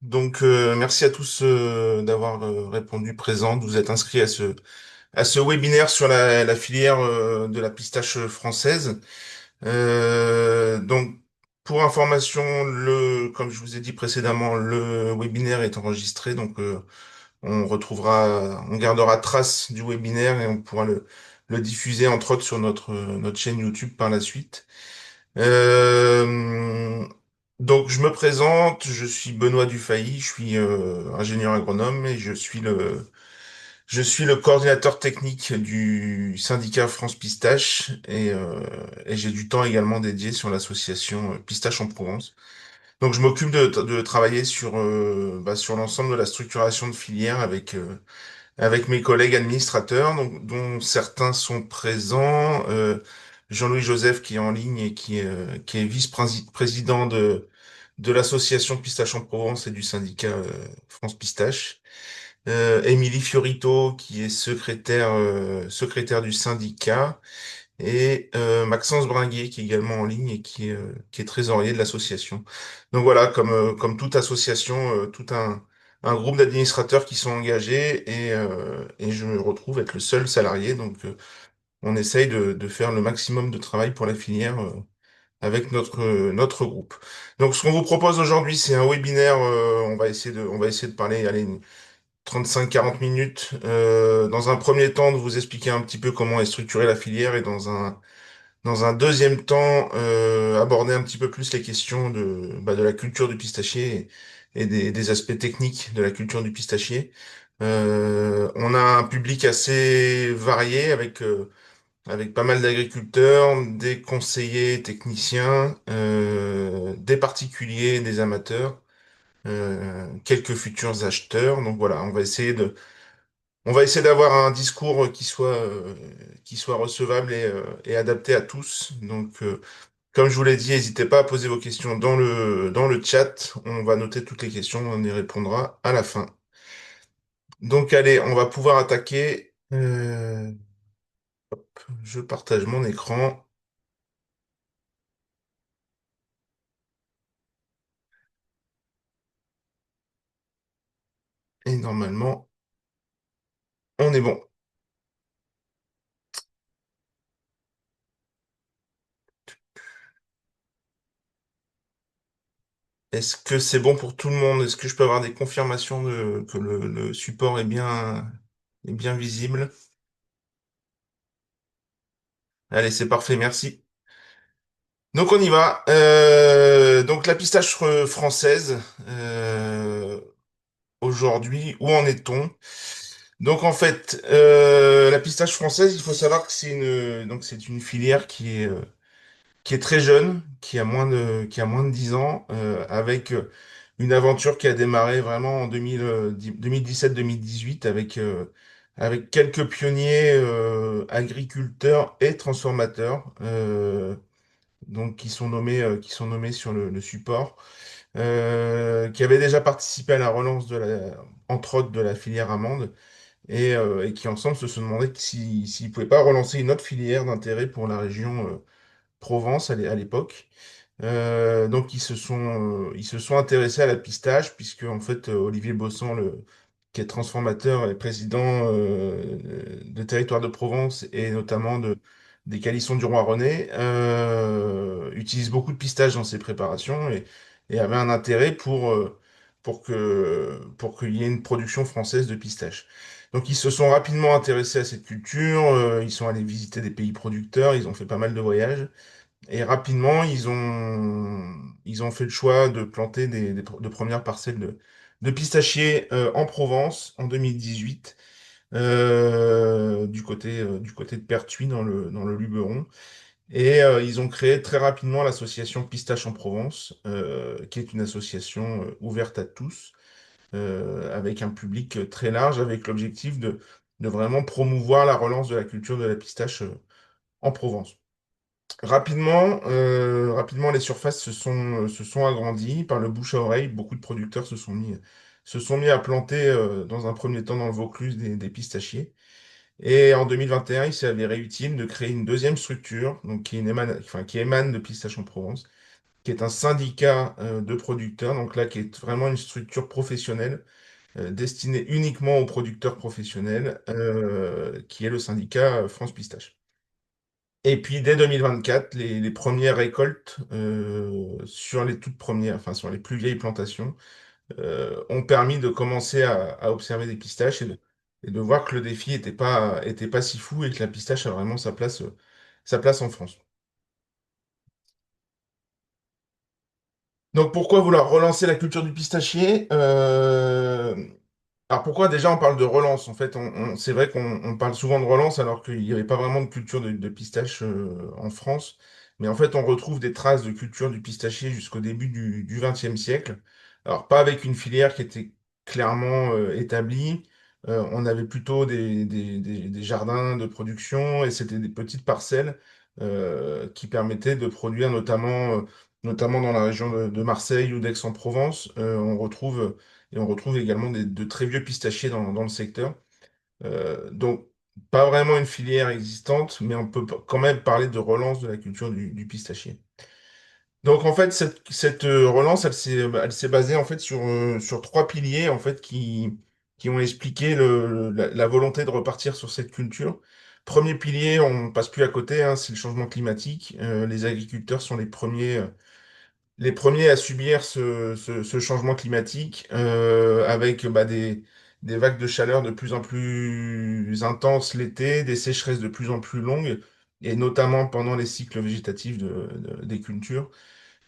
Merci à tous d'avoir répondu présent. Vous êtes inscrits à ce webinaire sur la filière de la pistache française. Donc, pour information, comme je vous ai dit précédemment, le webinaire est enregistré. On gardera trace du webinaire et on pourra le diffuser entre autres sur notre chaîne YouTube par la suite. Euh, je me présente, je suis Benoît Dufay, je suis ingénieur agronome et je suis le coordinateur technique du syndicat France Pistache et j'ai du temps également dédié sur l'association Pistache en Provence. Donc je m'occupe de travailler sur l'ensemble de la structuration de filière avec mes collègues administrateurs, dont certains sont présents. Jean-Louis Joseph qui est en ligne et qui est vice-président de l'association Pistache en Provence et du syndicat France Pistache. Émilie Fiorito qui est secrétaire du syndicat. Et Maxence Bringuet qui est également en ligne et qui est trésorier de l'association. Donc voilà, comme toute association, un groupe d'administrateurs qui sont engagés et je me retrouve être le seul salarié. On essaye de faire le maximum de travail pour la filière avec notre groupe. Donc ce qu'on vous propose aujourd'hui, c'est un webinaire. On va essayer de parler, allez, 35-40 minutes. Dans un premier temps, de vous expliquer un petit peu comment est structurée la filière et dans un deuxième temps, aborder un petit peu plus les questions de la culture du pistachier et des aspects techniques de la culture du pistachier. On a un public assez varié avec pas mal d'agriculteurs, des conseillers techniciens, des particuliers, des amateurs, quelques futurs acheteurs. Donc voilà, on va essayer d'avoir un discours qui soit recevable et adapté à tous. Comme je vous l'ai dit, n'hésitez pas à poser vos questions dans le chat. On va noter toutes les questions, on y répondra à la fin. Donc, allez, on va pouvoir attaquer. Je partage mon écran et normalement, on est bon. Est-ce que c'est bon pour tout le monde? Est-ce que je peux avoir des confirmations que le support est bien visible? Allez, c'est parfait, merci. Donc on y va. Donc la pistache française, aujourd'hui, où en est-on? Donc en fait, la pistache française, il faut savoir que c'est une filière qui est très jeune, qui a moins de 10 ans, avec une aventure qui a démarré vraiment en 2017-2018 avec quelques pionniers agriculteurs et transformateurs qui sont nommés sur le support, qui avaient déjà participé à la relance entre autres de la filière amande et qui ensemble se sont demandé s'ils ne pouvaient pas relancer une autre filière d'intérêt pour la région Provence à l'époque. Ils se sont intéressés à la pistache, puisque en fait, Olivier Bossan, qui est transformateur et président de Territoire de Provence et notamment des Calissons du Roi René, utilise beaucoup de pistache dans ses préparations et avait un intérêt pour qu'il y ait une production française de pistache. Donc ils se sont rapidement intéressés à cette culture, ils sont allés visiter des pays producteurs, ils ont fait pas mal de voyages. Et rapidement, ils ont fait le choix de planter de premières parcelles de pistachiers en Provence en 2018, du côté de Pertuis dans le Luberon. Et ils ont créé très rapidement l'association Pistache en Provence, qui est une association ouverte à tous, avec un public très large, avec l'objectif de vraiment promouvoir la relance de la culture de la pistache en Provence. Rapidement, les surfaces se sont agrandies par le bouche à oreille. Beaucoup de producteurs se sont mis à planter dans un premier temps dans le Vaucluse des pistachiers. Et en 2021, il s'est avéré utile de créer une deuxième structure, donc qui émane de Pistache en Provence, qui est un syndicat de producteurs, donc là qui est vraiment une structure professionnelle destinée uniquement aux producteurs professionnels, qui est le syndicat France Pistache. Et puis dès 2024, les premières récoltes sur les toutes premières, enfin sur les plus vieilles plantations, ont permis de commencer à observer des pistaches et de voir que le défi était pas si fou et que la pistache a vraiment sa place en France. Donc pourquoi vouloir relancer la culture du pistachier? Alors pourquoi déjà on parle de relance? En fait, c'est vrai qu'on parle souvent de relance alors qu'il n'y avait pas vraiment de culture de pistache en France. Mais en fait, on retrouve des traces de culture du pistachier jusqu'au début du XXe siècle. Alors pas avec une filière qui était clairement établie. On avait plutôt des jardins de production et c'était des petites parcelles qui permettaient de produire notamment dans la région de Marseille ou d'Aix-en-Provence. On retrouve également de très vieux pistachiers dans le secteur. Donc, pas vraiment une filière existante, mais on peut quand même parler de relance de la culture du pistachier. Donc, en fait, cette relance, elle s'est basée en fait sur trois piliers en fait qui ont expliqué la volonté de repartir sur cette culture. Premier pilier, on passe plus à côté, hein, c'est le changement climatique. Les agriculteurs sont les premiers à subir ce changement climatique avec bah, des vagues de chaleur de plus en plus intenses l'été, des sécheresses de plus en plus longues, et notamment pendant les cycles végétatifs des cultures.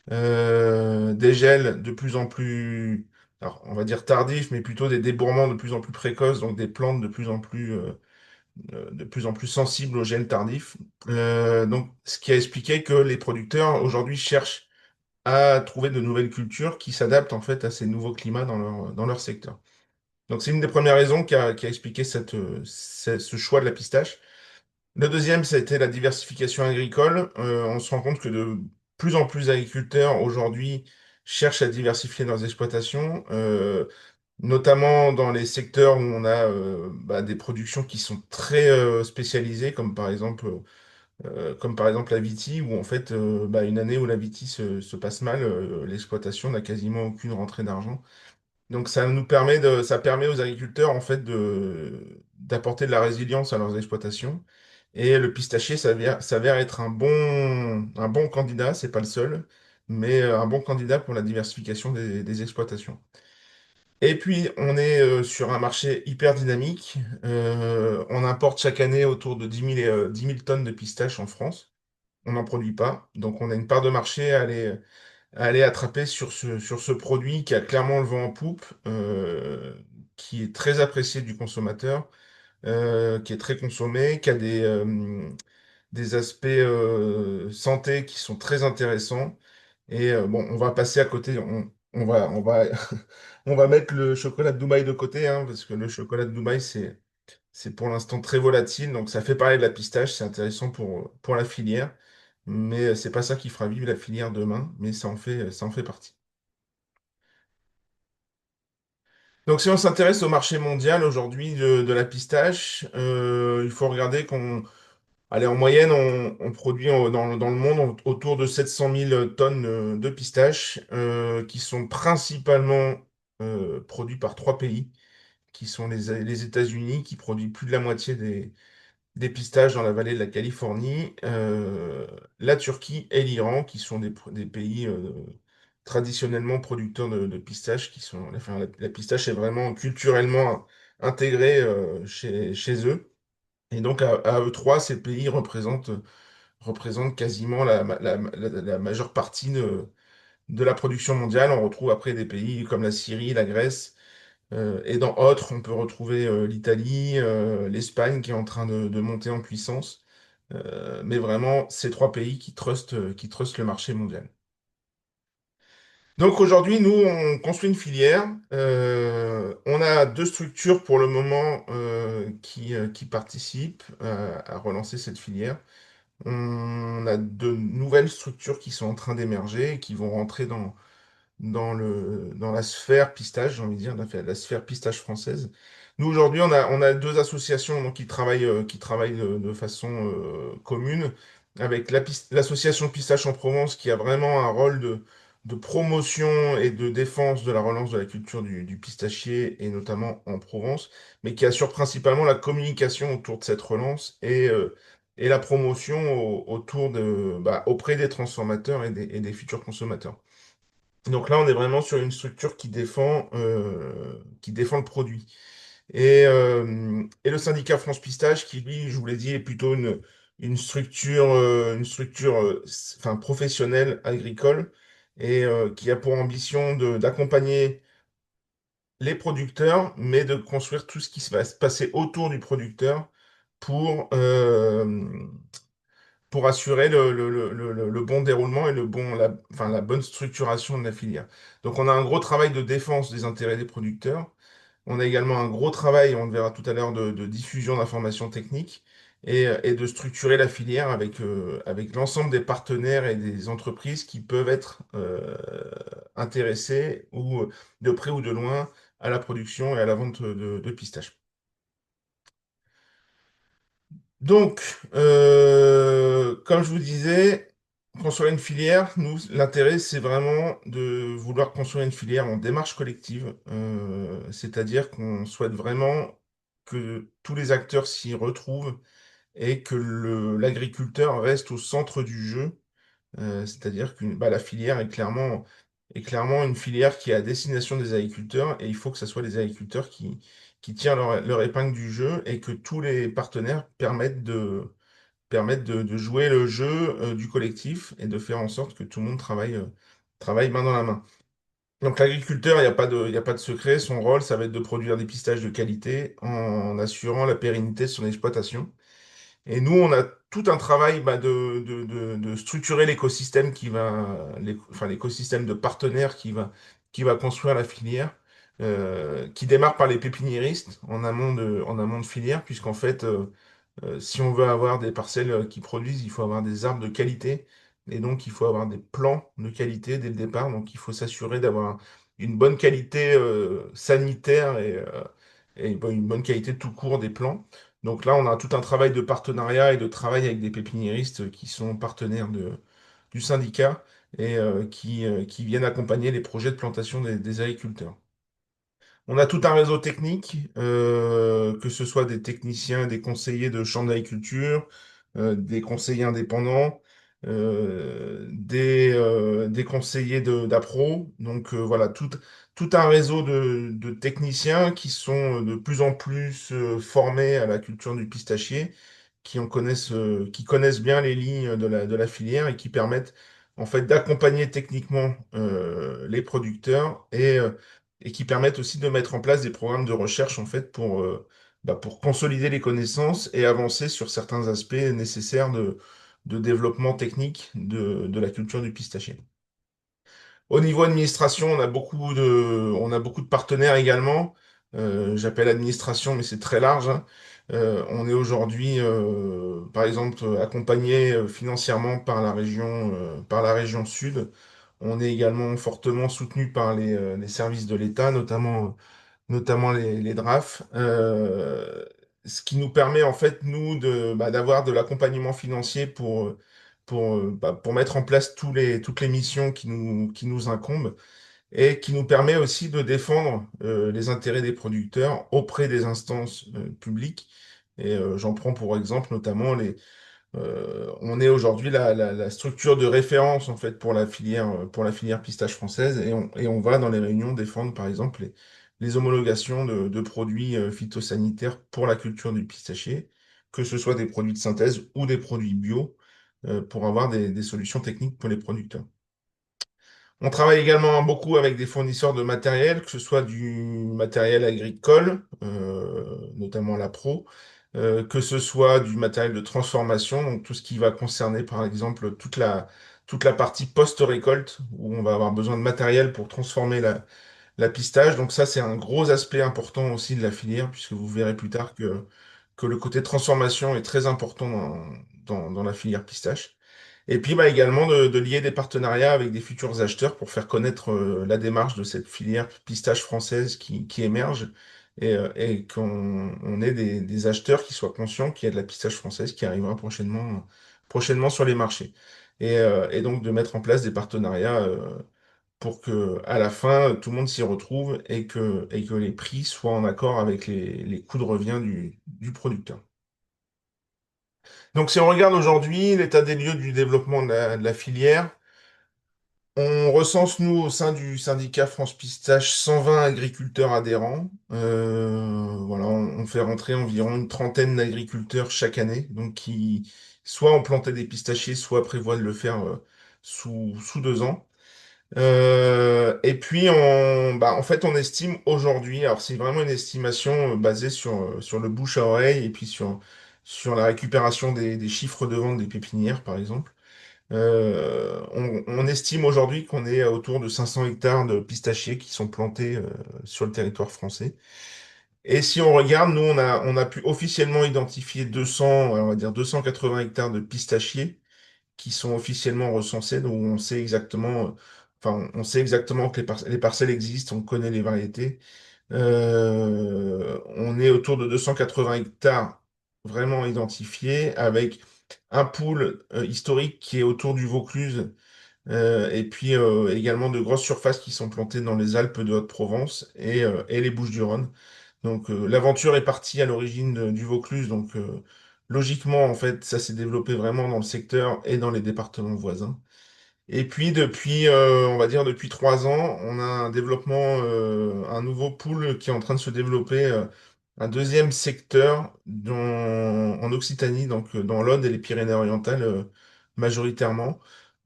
Des gels de plus en plus, alors, on va dire tardifs, mais plutôt des débourrements de plus en plus précoces, donc des plantes de plus en plus sensibles aux gels tardifs. Donc, ce qui a expliqué que les producteurs aujourd'hui cherchent à trouver de nouvelles cultures qui s'adaptent en fait à ces nouveaux climats dans leur secteur. Donc c'est une des premières raisons qui a expliqué ce choix de la pistache. Le deuxième, ça a été la diversification agricole. On se rend compte que de plus en plus d'agriculteurs aujourd'hui cherchent à diversifier leurs exploitations, notamment dans les secteurs où on a bah, des productions qui sont très spécialisées, comme par exemple la Viti, où en fait, bah, une année où la Viti se passe mal, l'exploitation n'a quasiment aucune rentrée d'argent. Donc ça permet aux agriculteurs en fait d'apporter de la résilience à leurs exploitations. Et le pistachier s'avère être un bon candidat, c'est pas le seul, mais un bon candidat pour la diversification des exploitations. Et puis, on est sur un marché hyper dynamique. On importe chaque année autour de 10 000 tonnes de pistaches en France. On n'en produit pas. Donc, on a une part de marché à aller attraper sur ce produit qui a clairement le vent en poupe, qui est très apprécié du consommateur, qui est très consommé, qui a des aspects santé qui sont très intéressants. Et bon, on va passer à côté. On va mettre le chocolat de Dubaï de côté, hein, parce que le chocolat de Dubaï, c'est pour l'instant très volatile, donc ça fait parler de la pistache, c'est intéressant pour la filière, mais c'est pas ça qui fera vivre la filière demain, mais ça en fait partie. Donc si on s'intéresse au marché mondial aujourd'hui de la pistache, il faut regarder allez, en moyenne, on produit dans le monde autour de 700 000 tonnes de pistaches, qui sont principalement produits par trois pays, qui sont les États-Unis, qui produisent plus de la moitié des pistaches dans la vallée de la Californie, la Turquie et l'Iran, qui sont des pays traditionnellement producteurs de pistaches, enfin, la pistache est vraiment culturellement intégrée chez eux. Et donc à eux trois, ces pays représentent quasiment la majeure partie de la production mondiale. On retrouve après des pays comme la Syrie, la Grèce, et dans autres, on peut retrouver l'Italie, l'Espagne qui est en train de monter en puissance. Mais vraiment, ces trois pays qui trustent le marché mondial. Donc aujourd'hui, nous, on construit une filière. On a deux structures pour le moment qui participent à relancer cette filière. On a de nouvelles structures qui sont en train d'émerger et qui vont rentrer dans la sphère pistache, j'ai envie de dire, la sphère pistache française. Nous, aujourd'hui, on a deux associations donc, qui travaillent de façon commune. avec l'association Pistache en Provence qui a vraiment un rôle de promotion et de défense de la relance de la culture du pistachier et notamment en Provence, mais qui assure principalement la communication autour de cette relance et la promotion autour auprès des transformateurs et des futurs consommateurs. Donc là, on est vraiment sur une structure qui défend le produit. Et le syndicat France Pistache, qui lui, je vous l'ai dit, est plutôt une structure enfin, professionnelle agricole qui a pour ambition d'accompagner les producteurs, mais de construire tout ce qui va se passer autour du producteur pour, euh, pour assurer le bon déroulement et enfin, la bonne structuration de la filière. Donc on a un gros travail de défense des intérêts des producteurs. On a également un gros travail, on le verra tout à l'heure, de diffusion d'informations techniques et de structurer la filière avec l'ensemble des partenaires et des entreprises qui peuvent être intéressés ou de près ou de loin à la production et à la vente de pistaches. Donc, comme je vous disais, construire une filière, nous, l'intérêt, c'est vraiment de vouloir construire une filière en démarche collective, c'est-à-dire qu'on souhaite vraiment que tous les acteurs s'y retrouvent et que l'agriculteur reste au centre du jeu, c'est-à-dire que la filière est clairement une filière qui est à destination des agriculteurs et il faut que ce soit les agriculteurs qui tirent leur épingle du jeu et que tous les partenaires permettent de jouer le jeu du collectif et de faire en sorte que tout le monde travaille main dans la main. Donc l'agriculteur, il y a pas de secret, son rôle, ça va être de produire des pistaches de qualité en assurant la pérennité de son exploitation. Et nous, on a tout un travail de structurer l'écosystème enfin, l'écosystème de partenaires qui va construire la filière, qui démarre par les pépiniéristes en amont de filière, puisqu'en fait, si on veut avoir des parcelles qui produisent, il faut avoir des arbres de qualité. Et donc, il faut avoir des plans de qualité dès le départ. Donc, il faut s'assurer d'avoir une bonne qualité sanitaire et une bonne qualité tout court des plants. Donc là, on a tout un travail de partenariat et de travail avec des pépiniéristes qui sont partenaires du syndicat et qui viennent accompagner les projets de plantation des agriculteurs. On a tout un réseau technique, que ce soit des techniciens, des conseillers de chambre d'agriculture, des conseillers indépendants, des conseillers d'appro. Donc voilà, tout un réseau de techniciens qui sont de plus en plus formés à la culture du pistachier, qui connaissent bien les lignes de la filière et qui permettent en fait d'accompagner techniquement les producteurs et qui permettent aussi de mettre en place des programmes de recherche en fait pour consolider les connaissances et avancer sur certains aspects nécessaires de développement technique de la culture du pistachier. Au niveau administration, on a beaucoup de partenaires également. J'appelle administration, mais c'est très large, hein. On est aujourd'hui, par exemple, accompagné financièrement par la région Sud. On est également fortement soutenu par les services de l'État, notamment les DRAF, ce qui nous permet en fait, nous, d'avoir de l'accompagnement financier pour mettre en place toutes les missions qui nous incombent et qui nous permet aussi de défendre les intérêts des producteurs auprès des instances publiques. Et j'en prends pour exemple notamment on est aujourd'hui la structure de référence en fait pour la filière pistache française et on va dans les réunions défendre par exemple les homologations de produits phytosanitaires pour la culture du pistachier, que ce soit des produits de synthèse ou des produits bio, pour avoir des solutions techniques pour les producteurs. On travaille également beaucoup avec des fournisseurs de matériel, que ce soit du matériel agricole, notamment la Pro, que ce soit du matériel de transformation, donc tout ce qui va concerner par exemple toute la partie post-récolte, où on va avoir besoin de matériel pour transformer la pistache. Donc ça, c'est un gros aspect important aussi de la filière, puisque vous verrez plus tard que le côté transformation est très important dans la filière pistache. Et puis également de lier des partenariats avec des futurs acheteurs pour faire connaître la démarche de cette filière pistache française qui émerge et qu'on on ait des acheteurs qui soient conscients qu'il y a de la pistache française qui arrivera prochainement sur les marchés. Et donc de mettre en place des partenariats pour que à la fin tout le monde s'y retrouve et que les prix soient en accord avec les coûts de revient du producteur. Donc si on regarde aujourd'hui l'état des lieux du développement de la filière, on recense, nous, au sein du syndicat France Pistache, 120 agriculteurs adhérents. Voilà, on fait rentrer environ une trentaine d'agriculteurs chaque année, donc qui soit ont planté des pistachiers, soit prévoient de le faire sous 2 ans. Et puis, en fait, on estime aujourd'hui, alors c'est vraiment une estimation basée sur le bouche à oreille et puis sur la récupération des chiffres de vente des pépinières, par exemple. On estime aujourd'hui qu'on est autour de 500 hectares de pistachiers qui sont plantés sur le territoire français. Et si on regarde, nous, on a pu officiellement identifier 200, on va dire 280 hectares de pistachiers qui sont officiellement recensés, donc on sait exactement, enfin, on sait exactement que les parcelles existent, on connaît les variétés. On est autour de 280 hectares vraiment identifiés avec un pool historique qui est autour du Vaucluse et puis également de grosses surfaces qui sont plantées dans les Alpes de Haute-Provence et les Bouches-du-Rhône. Donc l'aventure est partie à l'origine du Vaucluse, donc logiquement en fait ça s'est développé vraiment dans le secteur et dans les départements voisins. Et puis depuis, on va dire depuis 3 ans, on a un développement, un nouveau pool qui est en train de se développer, un deuxième secteur en Occitanie, donc dans l'Aude et les Pyrénées-Orientales majoritairement.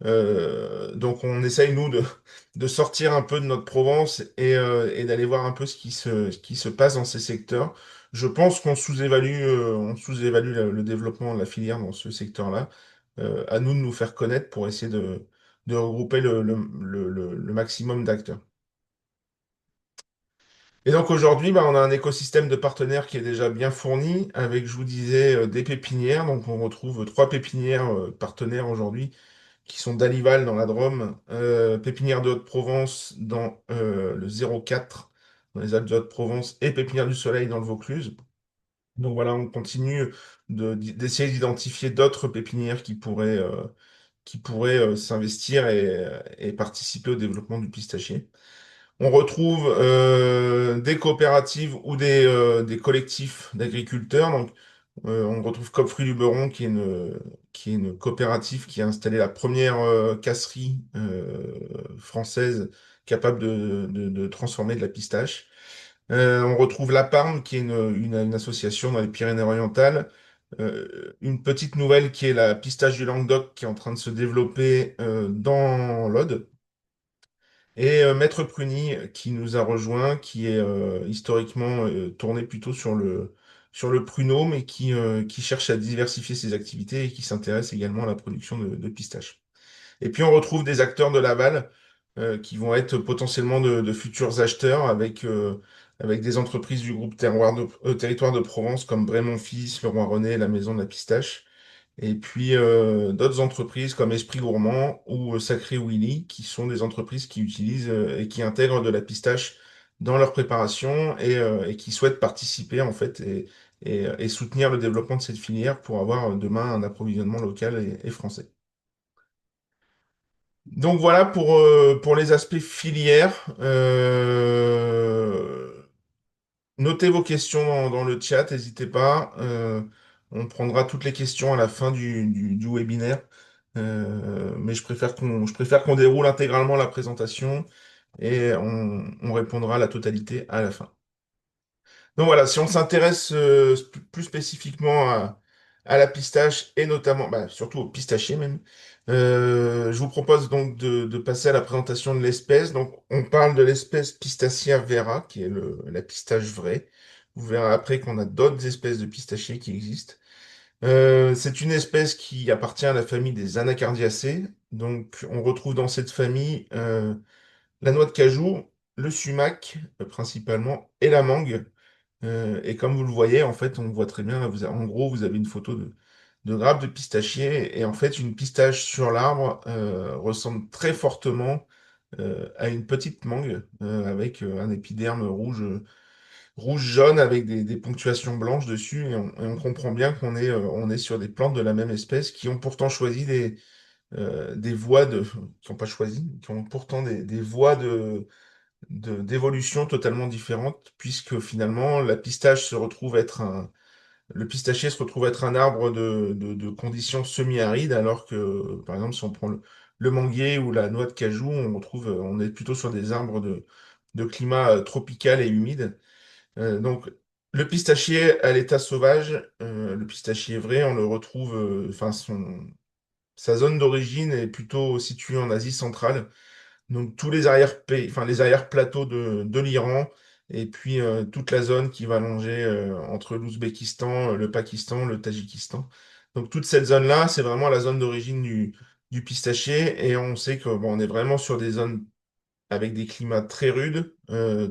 Donc on essaye nous de sortir un peu de notre Provence et d'aller voir un peu ce qui se passe dans ces secteurs. Je pense qu'on sous-évalue le développement de la filière dans ce secteur-là. À nous de nous faire connaître pour essayer de regrouper le maximum d'acteurs. Et donc aujourd'hui, bah, on a un écosystème de partenaires qui est déjà bien fourni, avec, je vous disais, des pépinières. Donc on retrouve 3 pépinières partenaires aujourd'hui, qui sont d'Alival dans la Drôme, Pépinière de Haute-Provence dans le 04, dans les Alpes de Haute-Provence, et Pépinière du Soleil dans le Vaucluse. Donc voilà, on continue d'essayer d'identifier d'autres pépinières qui pourraient s'investir et participer au développement du pistachier. On retrouve des coopératives ou des collectifs d'agriculteurs. Donc, on retrouve Copfruit Luberon, qui est une coopérative qui a installé la première casserie française capable de transformer de la pistache. On retrouve La Parme, qui est une association dans les Pyrénées-Orientales. Une petite nouvelle qui est la pistache du Languedoc, qui est en train de se développer dans l'Aude. Et Maître Pruny, qui nous a rejoint, qui est historiquement tourné plutôt sur le pruneau, mais qui cherche à diversifier ses activités et qui s'intéresse également à la production de pistaches. Et puis on retrouve des acteurs de Laval qui vont être potentiellement de futurs acheteurs avec des entreprises du groupe Territoire de Provence comme Brémond Fils, Leroy René, la Maison de la Pistache. Et puis d'autres entreprises comme Esprit Gourmand ou Sacré Willy, qui sont des entreprises qui utilisent et qui intègrent de la pistache dans leur préparation et qui souhaitent participer en fait et soutenir le développement de cette filière pour avoir demain un approvisionnement local et français. Donc voilà pour les aspects filières. Notez vos questions dans le chat, n'hésitez pas. On prendra toutes les questions à la fin du webinaire. Mais je préfère qu'on déroule intégralement la présentation et on répondra à la totalité à la fin. Donc voilà, si on s'intéresse plus spécifiquement à la pistache et notamment, bah, surtout au pistachier même, je vous propose donc de passer à la présentation de l'espèce. Donc on parle de l'espèce Pistacia vera, qui est la pistache vraie. Vous verrez après qu'on a d'autres espèces de pistachiers qui existent. C'est une espèce qui appartient à la famille des Anacardiacées. Donc on retrouve dans cette famille la noix de cajou, le sumac principalement, et la mangue. Et comme vous le voyez, en fait, on voit très bien, là, en gros, vous avez une photo de grappes de pistachier, et en fait, une pistache sur l'arbre ressemble très fortement à une petite mangue avec un épiderme rouge rouge-jaune avec des ponctuations blanches dessus. Et on comprend bien on est sur des plantes de la même espèce qui ont pourtant choisi des voies qui n'ont pas choisi, qui ont pourtant des voies d'évolution totalement différentes, puisque finalement, le pistachier se retrouve être un arbre de conditions semi-arides, alors que, par exemple, si on prend le manguier ou la noix de cajou, on est plutôt sur des arbres de climat tropical et humide. Donc, le pistachier à l'état sauvage, le pistachier vrai, on le retrouve, enfin, sa zone d'origine est plutôt située en Asie centrale. Donc tous les arrière-plateaux de l'Iran et puis toute la zone qui va longer entre l'Ouzbékistan, le Pakistan, le Tadjikistan. Donc toute cette zone-là, c'est vraiment la zone d'origine du pistachier et on sait que bon, on est vraiment sur des zones avec des climats très rudes,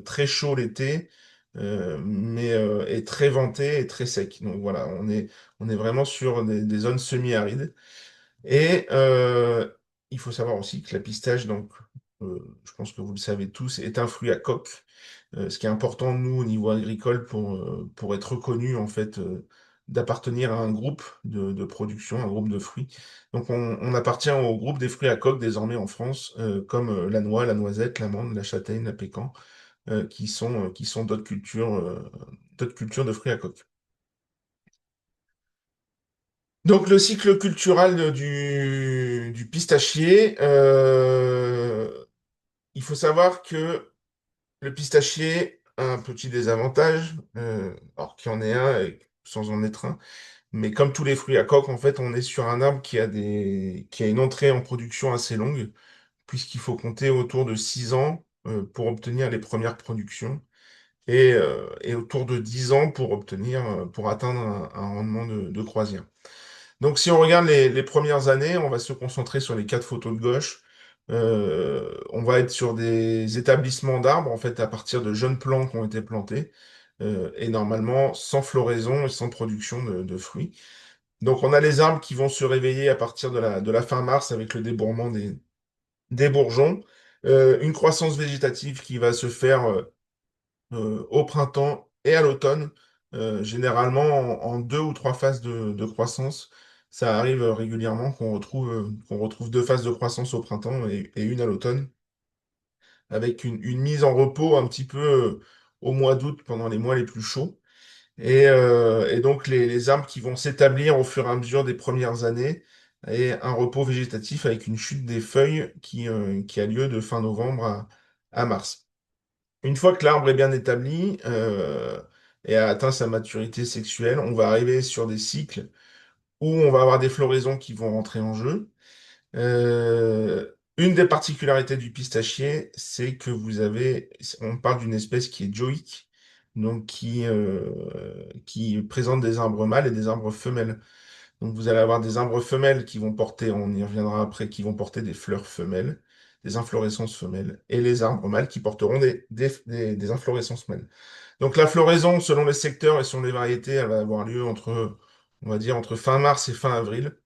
très chauds l'été, et très ventés et très secs. Donc voilà, on est vraiment sur des zones semi-arides. Et il faut savoir aussi que la pistache, donc, je pense que vous le savez tous, est un fruit à coque. Ce qui est important, nous, au niveau agricole, pour être reconnu, en fait, d'appartenir à un groupe de production, un groupe de fruits. Donc, on appartient au groupe des fruits à coque désormais en France, comme la noix, la noisette, l'amande, la châtaigne, la pécan, qui sont d'autres cultures de fruits à coque. Donc le cycle culturel du pistachier, il faut savoir que le pistachier a un petit désavantage, alors qu'il y en ait un sans en être un, mais comme tous les fruits à coque, en fait, on est sur un arbre qui a une entrée en production assez longue, puisqu'il faut compter autour de 6 ans pour obtenir les premières productions, et autour de 10 ans pour atteindre un rendement de croisière. Donc, si on regarde les premières années, on va se concentrer sur les quatre photos de gauche. On va être sur des établissements d'arbres, en fait, à partir de jeunes plants qui ont été plantés, et normalement sans floraison et sans production de fruits. Donc, on a les arbres qui vont se réveiller à partir de la fin mars avec le débourrement des bourgeons. Une croissance végétative qui va se faire au printemps et à l'automne, généralement en deux ou trois phases de croissance. Ça arrive régulièrement qu'on retrouve deux phases de croissance au printemps et une à l'automne, avec une mise en repos un petit peu au mois d'août pendant les mois les plus chauds. Et donc les arbres qui vont s'établir au fur et à mesure des premières années, et un repos végétatif avec une chute des feuilles qui a lieu de fin novembre à mars. Une fois que l'arbre est bien établi et a atteint sa maturité sexuelle, on va arriver sur des cycles où on va avoir des floraisons qui vont rentrer en jeu. Une des particularités du pistachier, c'est que on parle d'une espèce qui est dioïque, donc qui présente des arbres mâles et des arbres femelles. Donc vous allez avoir des arbres femelles qui vont porter, on y reviendra après, qui vont porter des fleurs femelles, des inflorescences femelles, et les arbres mâles qui porteront des inflorescences mâles. Donc la floraison, selon les secteurs et selon les variétés, elle va avoir lieu on va dire, entre fin mars et fin avril.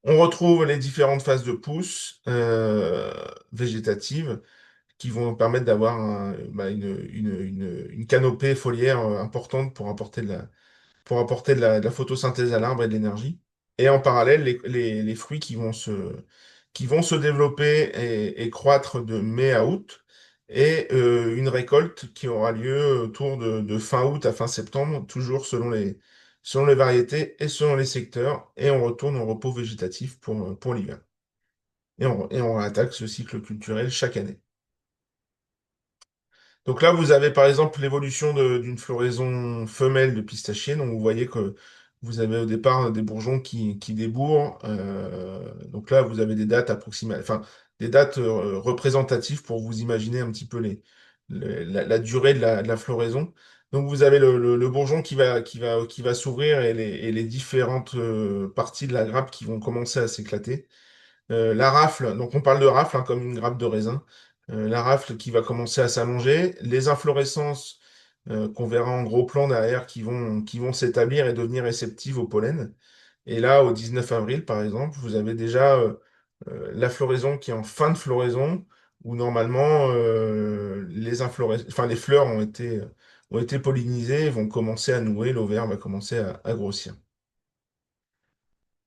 On retrouve les différentes phases de pousse végétative qui vont permettre d'avoir une canopée foliaire importante pour apporter de la photosynthèse à l'arbre et de l'énergie. Et en parallèle, les fruits qui vont se développer et croître de mai à août, et une récolte qui aura lieu autour de fin août à fin septembre, toujours selon les variétés et selon les secteurs, et on retourne au repos végétatif pour l'hiver. Et on attaque ce cycle culturel chaque année. Donc là, vous avez par exemple l'évolution d'une floraison femelle de pistachier. Donc vous voyez que vous avez au départ des bourgeons qui débourrent. Donc là, vous avez des dates approximatives, enfin des dates représentatives pour vous imaginer un petit peu la durée de la floraison. Donc vous avez le bourgeon qui va s'ouvrir et les différentes parties de la grappe qui vont commencer à s'éclater. La rafle, donc on parle de rafle hein, comme une grappe de raisin. La rafle qui va commencer à s'allonger, les inflorescences qu'on verra en gros plan derrière qui vont s'établir et devenir réceptives au pollen. Et là, au 19 avril, par exemple, vous avez déjà la floraison qui est en fin de floraison, où normalement les fleurs ont été pollinisés et vont commencer à nouer, l'ovaire va commencer à grossir.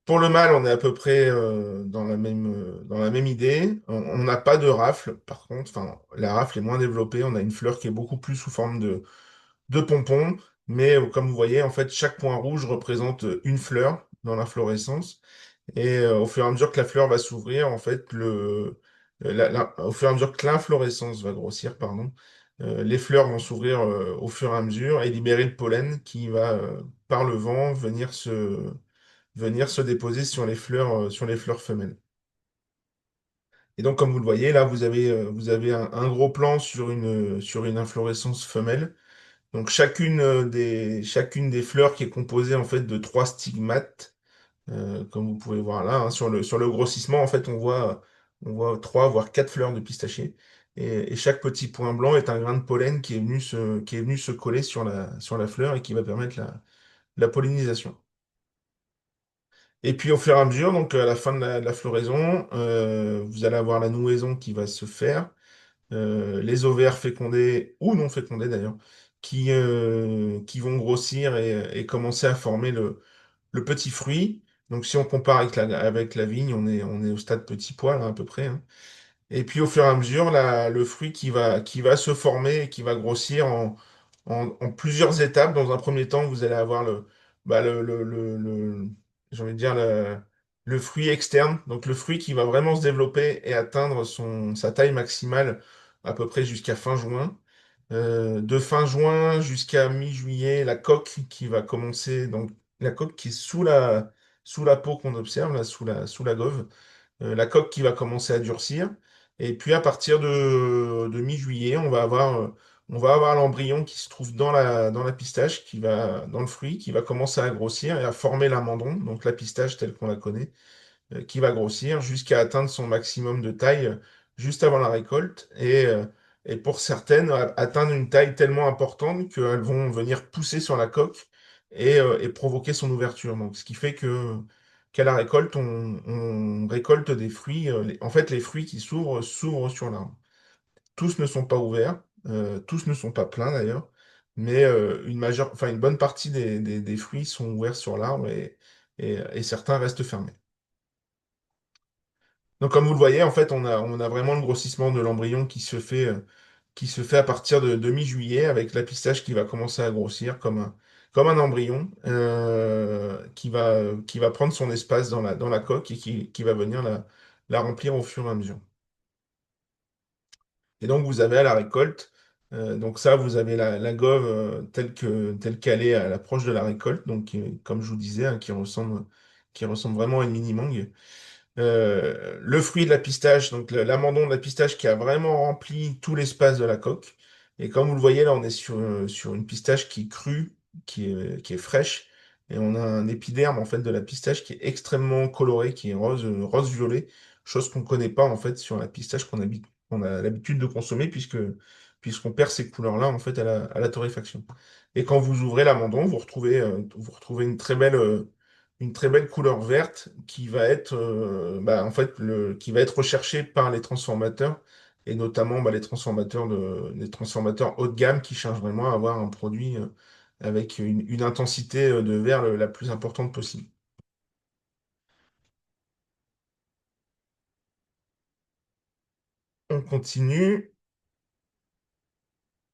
Pour le mâle, on est à peu près dans la même idée. On n'a pas de rafle, par contre, enfin, la rafle est moins développée. On a une fleur qui est beaucoup plus sous forme de pompon, mais comme vous voyez, en fait, chaque point rouge représente une fleur dans l'inflorescence. Et au fur et à mesure que la fleur va s'ouvrir, en fait, au fur et à mesure que l'inflorescence va grossir, pardon, les fleurs vont s'ouvrir au fur et à mesure et libérer le pollen qui va, par le vent, venir se déposer sur les fleurs femelles. Et donc, comme vous le voyez, là, vous avez un gros plan sur une inflorescence femelle. Donc, chacune des fleurs qui est composée en fait de trois stigmates, comme vous pouvez voir là, hein, sur le grossissement, en fait, on voit trois, voire quatre fleurs de pistachier. Et chaque petit point blanc est un grain de pollen qui est venu se coller sur la fleur et qui va permettre la pollinisation. Et puis au fur et à mesure, donc à la fin de la floraison, vous allez avoir la nouaison qui va se faire, les ovaires fécondés ou non fécondés d'ailleurs, qui vont grossir et commencer à former le petit fruit. Donc si on compare avec la vigne, on est au stade petit pois là, à peu près, hein. Et puis au fur et à mesure, le fruit qui va se former et qui va grossir en plusieurs étapes. Dans un premier temps, vous allez avoir bah, j'ai envie de dire le fruit externe, donc le fruit qui va vraiment se développer et atteindre sa taille maximale à peu près jusqu'à fin juin. De fin juin jusqu'à mi-juillet, la coque qui va commencer, donc la coque qui est sous la peau qu'on observe, là, sous la gauve, la coque qui va commencer à durcir. Et puis à partir de mi-juillet, on va avoir l'embryon qui se trouve dans la pistache, dans le fruit, qui va commencer à grossir et à former l'amandon, donc la pistache telle qu'on la connaît, qui va grossir jusqu'à atteindre son maximum de taille juste avant la récolte. Et pour certaines, atteindre une taille tellement importante qu'elles vont venir pousser sur la coque et provoquer son ouverture. Donc, ce qui fait que qu'à la récolte, on récolte des fruits. En fait, les fruits qui s'ouvrent sur l'arbre. Tous ne sont pas ouverts, tous ne sont pas pleins d'ailleurs, mais enfin, une bonne partie des fruits sont ouverts sur l'arbre et certains restent fermés. Donc, comme vous le voyez, en fait, on a vraiment le grossissement de l'embryon qui se fait à partir de mi-juillet avec la pistache qui va commencer à grossir comme un embryon qui va prendre son espace dans la coque et qui va venir la remplir au fur et à mesure. Et donc, vous avez à la récolte, donc ça, vous avez la gauve telle qu'elle est à l'approche de la récolte, donc comme je vous disais, hein, qui ressemble vraiment à une mini-mangue. Le fruit de la pistache, donc l'amandon de la pistache qui a vraiment rempli tout l'espace de la coque. Et comme vous le voyez, là, on est sur une pistache qui est crue, qui est fraîche. Et on a un épiderme, en fait, de la pistache qui est extrêmement coloré, qui est rose-violet, chose qu'on ne connaît pas, en fait, sur la pistache qu'on a l'habitude de consommer, puisqu'on perd ces couleurs-là, en fait, à la torréfaction. Et quand vous ouvrez l'amandon, vous retrouvez une très belle couleur verte qui va être, bah, en fait, qui va être recherchée par les transformateurs et notamment bah, les transformateurs haut de gamme qui cherchent vraiment à avoir un produit avec une intensité de vert la plus importante possible. On continue.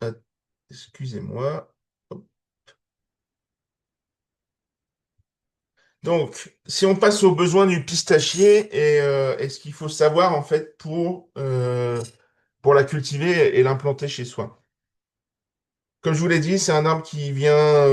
Ah, excusez-moi. Donc, si on passe aux besoins du pistachier et ce qu'il faut savoir en fait pour la cultiver et l'implanter chez soi. Comme je vous l'ai dit, c'est un arbre qui vient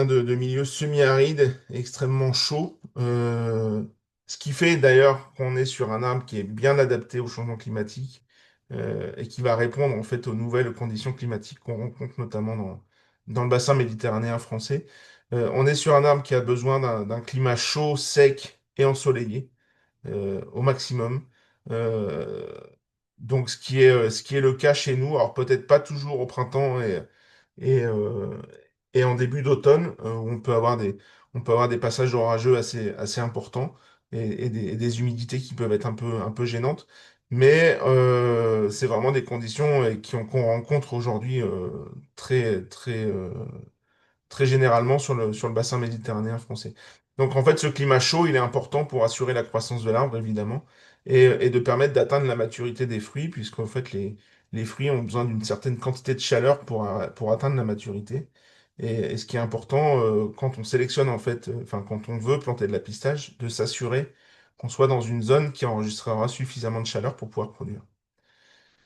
de milieux semi-arides, extrêmement chauds. Ce qui fait d'ailleurs qu'on est sur un arbre qui est bien adapté au changement climatique et qui va répondre en fait aux nouvelles conditions climatiques qu'on rencontre notamment dans le bassin méditerranéen français. On est sur un arbre qui a besoin d'un climat chaud, sec et ensoleillé au maximum. Euh, donc ce qui est le cas chez nous, alors peut-être pas toujours au printemps et, euh, et en début d'automne, où on peut avoir des passages orageux assez importants et des humidités qui peuvent être un peu gênantes. Mais c'est vraiment des conditions qu'on rencontre aujourd'hui très, très, très généralement sur le bassin méditerranéen français. Donc en fait, ce climat chaud, il est important pour assurer la croissance de l'arbre, évidemment, et de permettre d'atteindre la maturité des fruits, puisqu'en fait, les fruits ont besoin d'une certaine quantité de chaleur pour atteindre la maturité. Et ce qui est important quand on sélectionne, en fait, enfin, quand on veut planter de la pistache, de s'assurer qu'on soit dans une zone qui enregistrera suffisamment de chaleur pour pouvoir produire.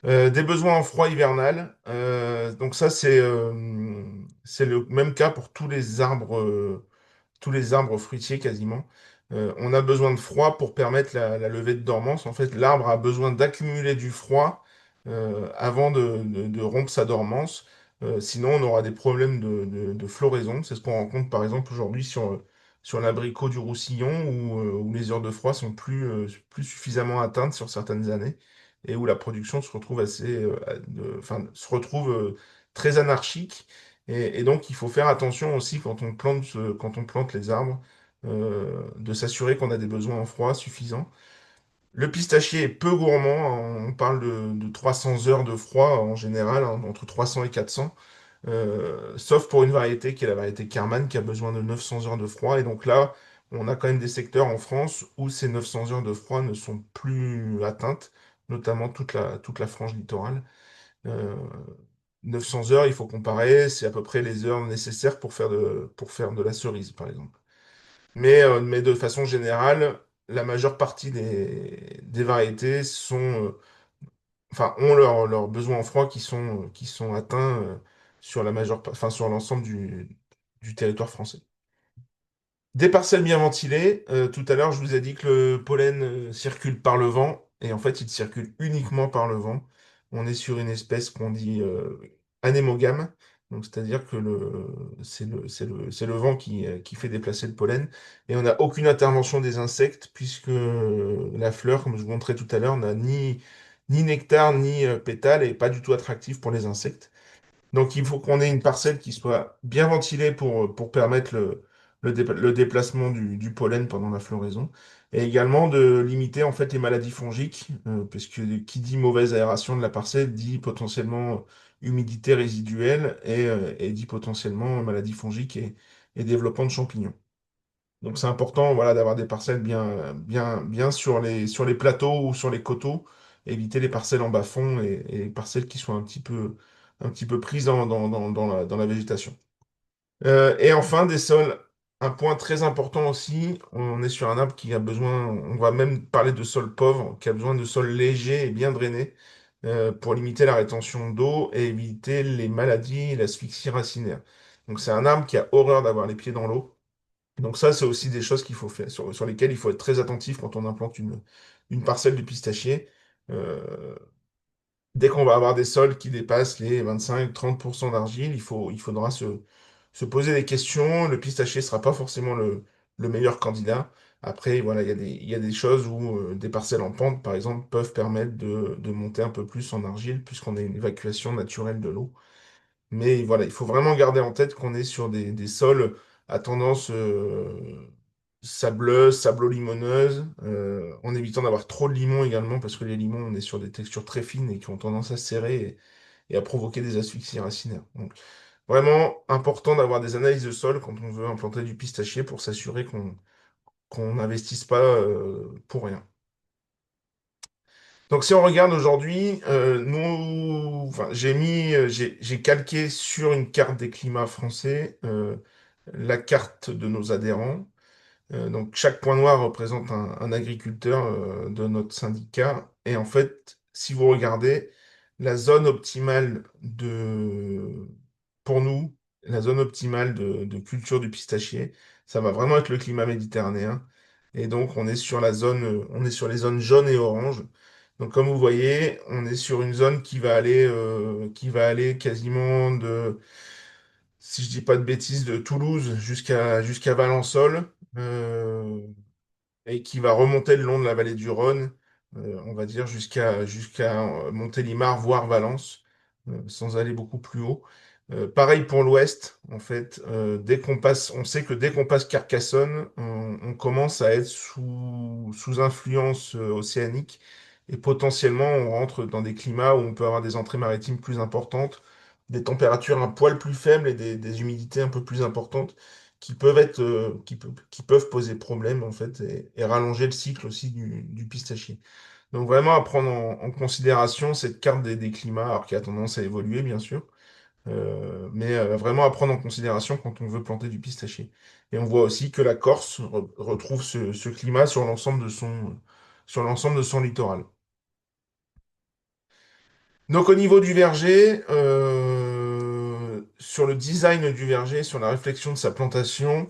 Des besoins en froid hivernal. Donc ça, c'est le même cas pour tous les arbres fruitiers quasiment. On a besoin de froid pour permettre la levée de dormance. En fait, l'arbre a besoin d'accumuler du froid avant de rompre sa dormance. Sinon, on aura des problèmes de floraison. C'est ce qu'on rencontre par exemple aujourd'hui sur l'abricot du Roussillon où les heures de froid sont plus suffisamment atteintes sur certaines années et où la production se retrouve enfin, se retrouve très anarchique. Et donc, il faut faire attention aussi quand on plante les arbres, de s'assurer qu'on a des besoins en froid suffisants. Le pistachier est peu gourmand, hein. On parle de 300 heures de froid en général, hein, entre 300 et 400, sauf pour une variété qui est la variété Karman, qui a besoin de 900 heures de froid. Et donc là, on a quand même des secteurs en France où ces 900 heures de froid ne sont plus atteintes, notamment toute la frange littorale. Euh, 900 heures, il faut comparer, c'est à peu près les heures nécessaires pour faire de la cerise, par exemple. Mais de façon générale, la majeure partie des variétés enfin, ont leurs besoins en froid qui sont atteints enfin, sur l'ensemble du territoire français. Des parcelles bien ventilées. Tout à l'heure, je vous ai dit que le pollen circule par le vent, et en fait, il circule uniquement par le vent. On est sur une espèce qu'on dit anémogame, donc c'est-à-dire que c'est le vent qui fait déplacer le pollen, et on n'a aucune intervention des insectes, puisque la fleur, comme je vous montrais tout à l'heure, n'a ni nectar, ni pétales, et pas du tout attractive pour les insectes. Donc il faut qu'on ait une parcelle qui soit bien ventilée pour permettre le déplacement du pollen pendant la floraison. Et également de limiter en fait les maladies fongiques, puisque qui dit mauvaise aération de la parcelle dit potentiellement humidité résiduelle et dit potentiellement maladies fongiques et développement de champignons. Donc c'est important voilà, d'avoir des parcelles bien sur les plateaux ou sur les coteaux, éviter les parcelles en bas-fond et les parcelles qui sont un petit peu prises dans la végétation. Et enfin, des sols, un point très important aussi, on est sur un arbre qui a besoin, on va même parler de sol pauvre, qui a besoin de sols légers et bien drainés pour limiter la rétention d'eau et éviter les maladies et l'asphyxie racinaire. Donc c'est un arbre qui a horreur d'avoir les pieds dans l'eau. Donc ça, c'est aussi des choses qu'il faut faire, sur lesquelles il faut être très attentif quand on implante une parcelle de pistachier. Euh, Dès qu'on va avoir des sols qui dépassent les 25-30% d'argile, il faudra se poser des questions. Le pistachier ne sera pas forcément le meilleur candidat. Après, voilà, il y a des choses où des parcelles en pente, par exemple, peuvent permettre de monter un peu plus en argile, puisqu'on a une évacuation naturelle de l'eau. Mais voilà, il faut vraiment garder en tête qu'on est sur des sols à tendance sableuse, sablo-limoneuse, en évitant d'avoir trop de limons également, parce que les limons, on est sur des textures très fines et qui ont tendance à se serrer et à provoquer des asphyxies racinaires. Donc, vraiment important d'avoir des analyses de sol quand on veut implanter du pistachier pour s'assurer qu'on n'investisse pas pour rien. Donc si on regarde aujourd'hui, enfin, j'ai calqué sur une carte des climats français la carte de nos adhérents. Donc chaque point noir représente un agriculteur de notre syndicat. Et en fait, si vous regardez, la zone optimale pour nous, la zone optimale de culture du pistachier, ça va vraiment être le climat méditerranéen. Et donc on est sur on est sur les zones jaunes et oranges. Donc comme vous voyez, on est sur une zone qui va aller quasiment si je dis pas de bêtises, de Toulouse jusqu'à Valençol, et qui va remonter le long de la vallée du Rhône, on va dire jusqu'à Montélimar, voire Valence, sans aller beaucoup plus haut. Pareil pour l'ouest, en fait, on sait que dès qu'on passe Carcassonne, on commence à être sous influence océanique et potentiellement on rentre dans des climats où on peut avoir des entrées maritimes plus importantes, des températures un poil plus faibles et des humidités un peu plus importantes qui peuvent qui peuvent poser problème en fait et rallonger le cycle aussi du pistachier. Donc vraiment à prendre en considération cette carte des climats, alors qui a tendance à évoluer bien sûr, mais vraiment à prendre en considération quand on veut planter du pistachier. Et on voit aussi que la Corse retrouve ce climat sur l'ensemble de son littoral. Donc au niveau du verger, sur le design du verger, sur la réflexion de sa plantation,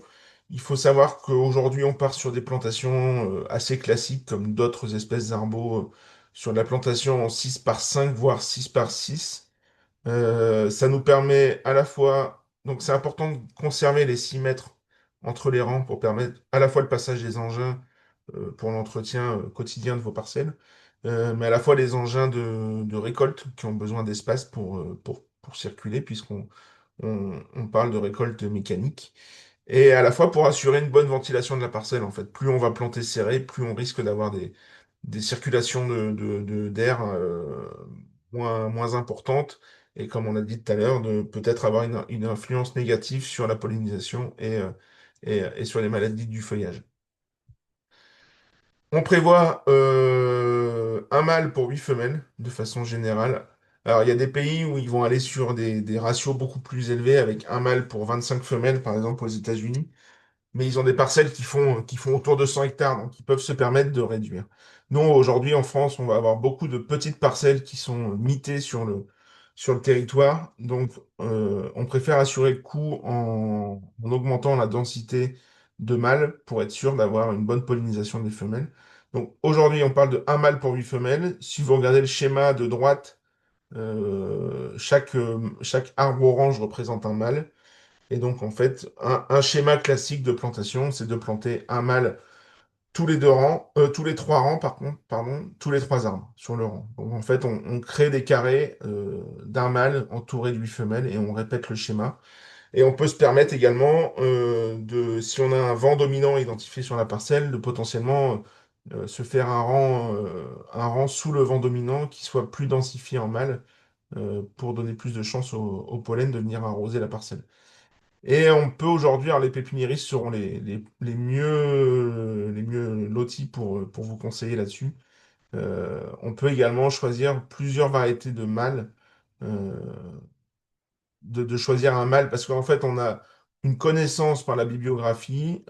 il faut savoir qu'aujourd'hui on part sur des plantations assez classiques comme d'autres espèces d'arbres, sur de la plantation en 6 par 5 voire 6 par 6. Ça nous permet à la fois, donc c'est important de conserver les 6 mètres entre les rangs pour permettre à la fois le passage des engins pour l'entretien quotidien de vos parcelles, mais à la fois les engins de récolte qui ont besoin d'espace pour circuler, puisqu'on on parle de récolte mécanique, et à la fois pour assurer une bonne ventilation de la parcelle, en fait. Plus on va planter serré, plus on risque d'avoir des circulations d'air moins importantes, et comme on a dit tout à l'heure, de peut-être avoir une influence négative sur la pollinisation et sur les maladies du feuillage. On prévoit un mâle pour 8 femelles, de façon générale. Alors, il y a des pays où ils vont aller sur des ratios beaucoup plus élevés, avec un mâle pour 25 femelles, par exemple aux États-Unis, mais ils ont des parcelles qui font autour de 100 hectares, donc ils peuvent se permettre de réduire. Nous, aujourd'hui, en France, on va avoir beaucoup de petites parcelles qui sont mitées sur le territoire, donc on préfère assurer le coût en augmentant la densité de mâles pour être sûr d'avoir une bonne pollinisation des femelles. Donc aujourd'hui, on parle de un mâle pour 8 femelles. Si vous regardez le schéma de droite, chaque arbre orange représente un mâle. Et donc, en fait, un schéma classique de plantation, c'est de planter un mâle tous les 2 rangs, tous les 3 rangs, par contre, pardon, tous les 3 arbres sur le rang. Donc, en fait, on crée des carrés d'un mâle entouré de 8 femelles et on répète le schéma. Et on peut se permettre également si on a un vent dominant identifié sur la parcelle, de potentiellement se faire un rang sous le vent dominant qui soit plus densifié en mâle pour donner plus de chance au pollen de venir arroser la parcelle. Et on peut aujourd'hui, alors les pépiniéristes seront les mieux lotis pour vous conseiller là-dessus. On peut également choisir plusieurs variétés de mâles, euh, de choisir un mâle, parce qu'en fait, on a une connaissance par la bibliographie.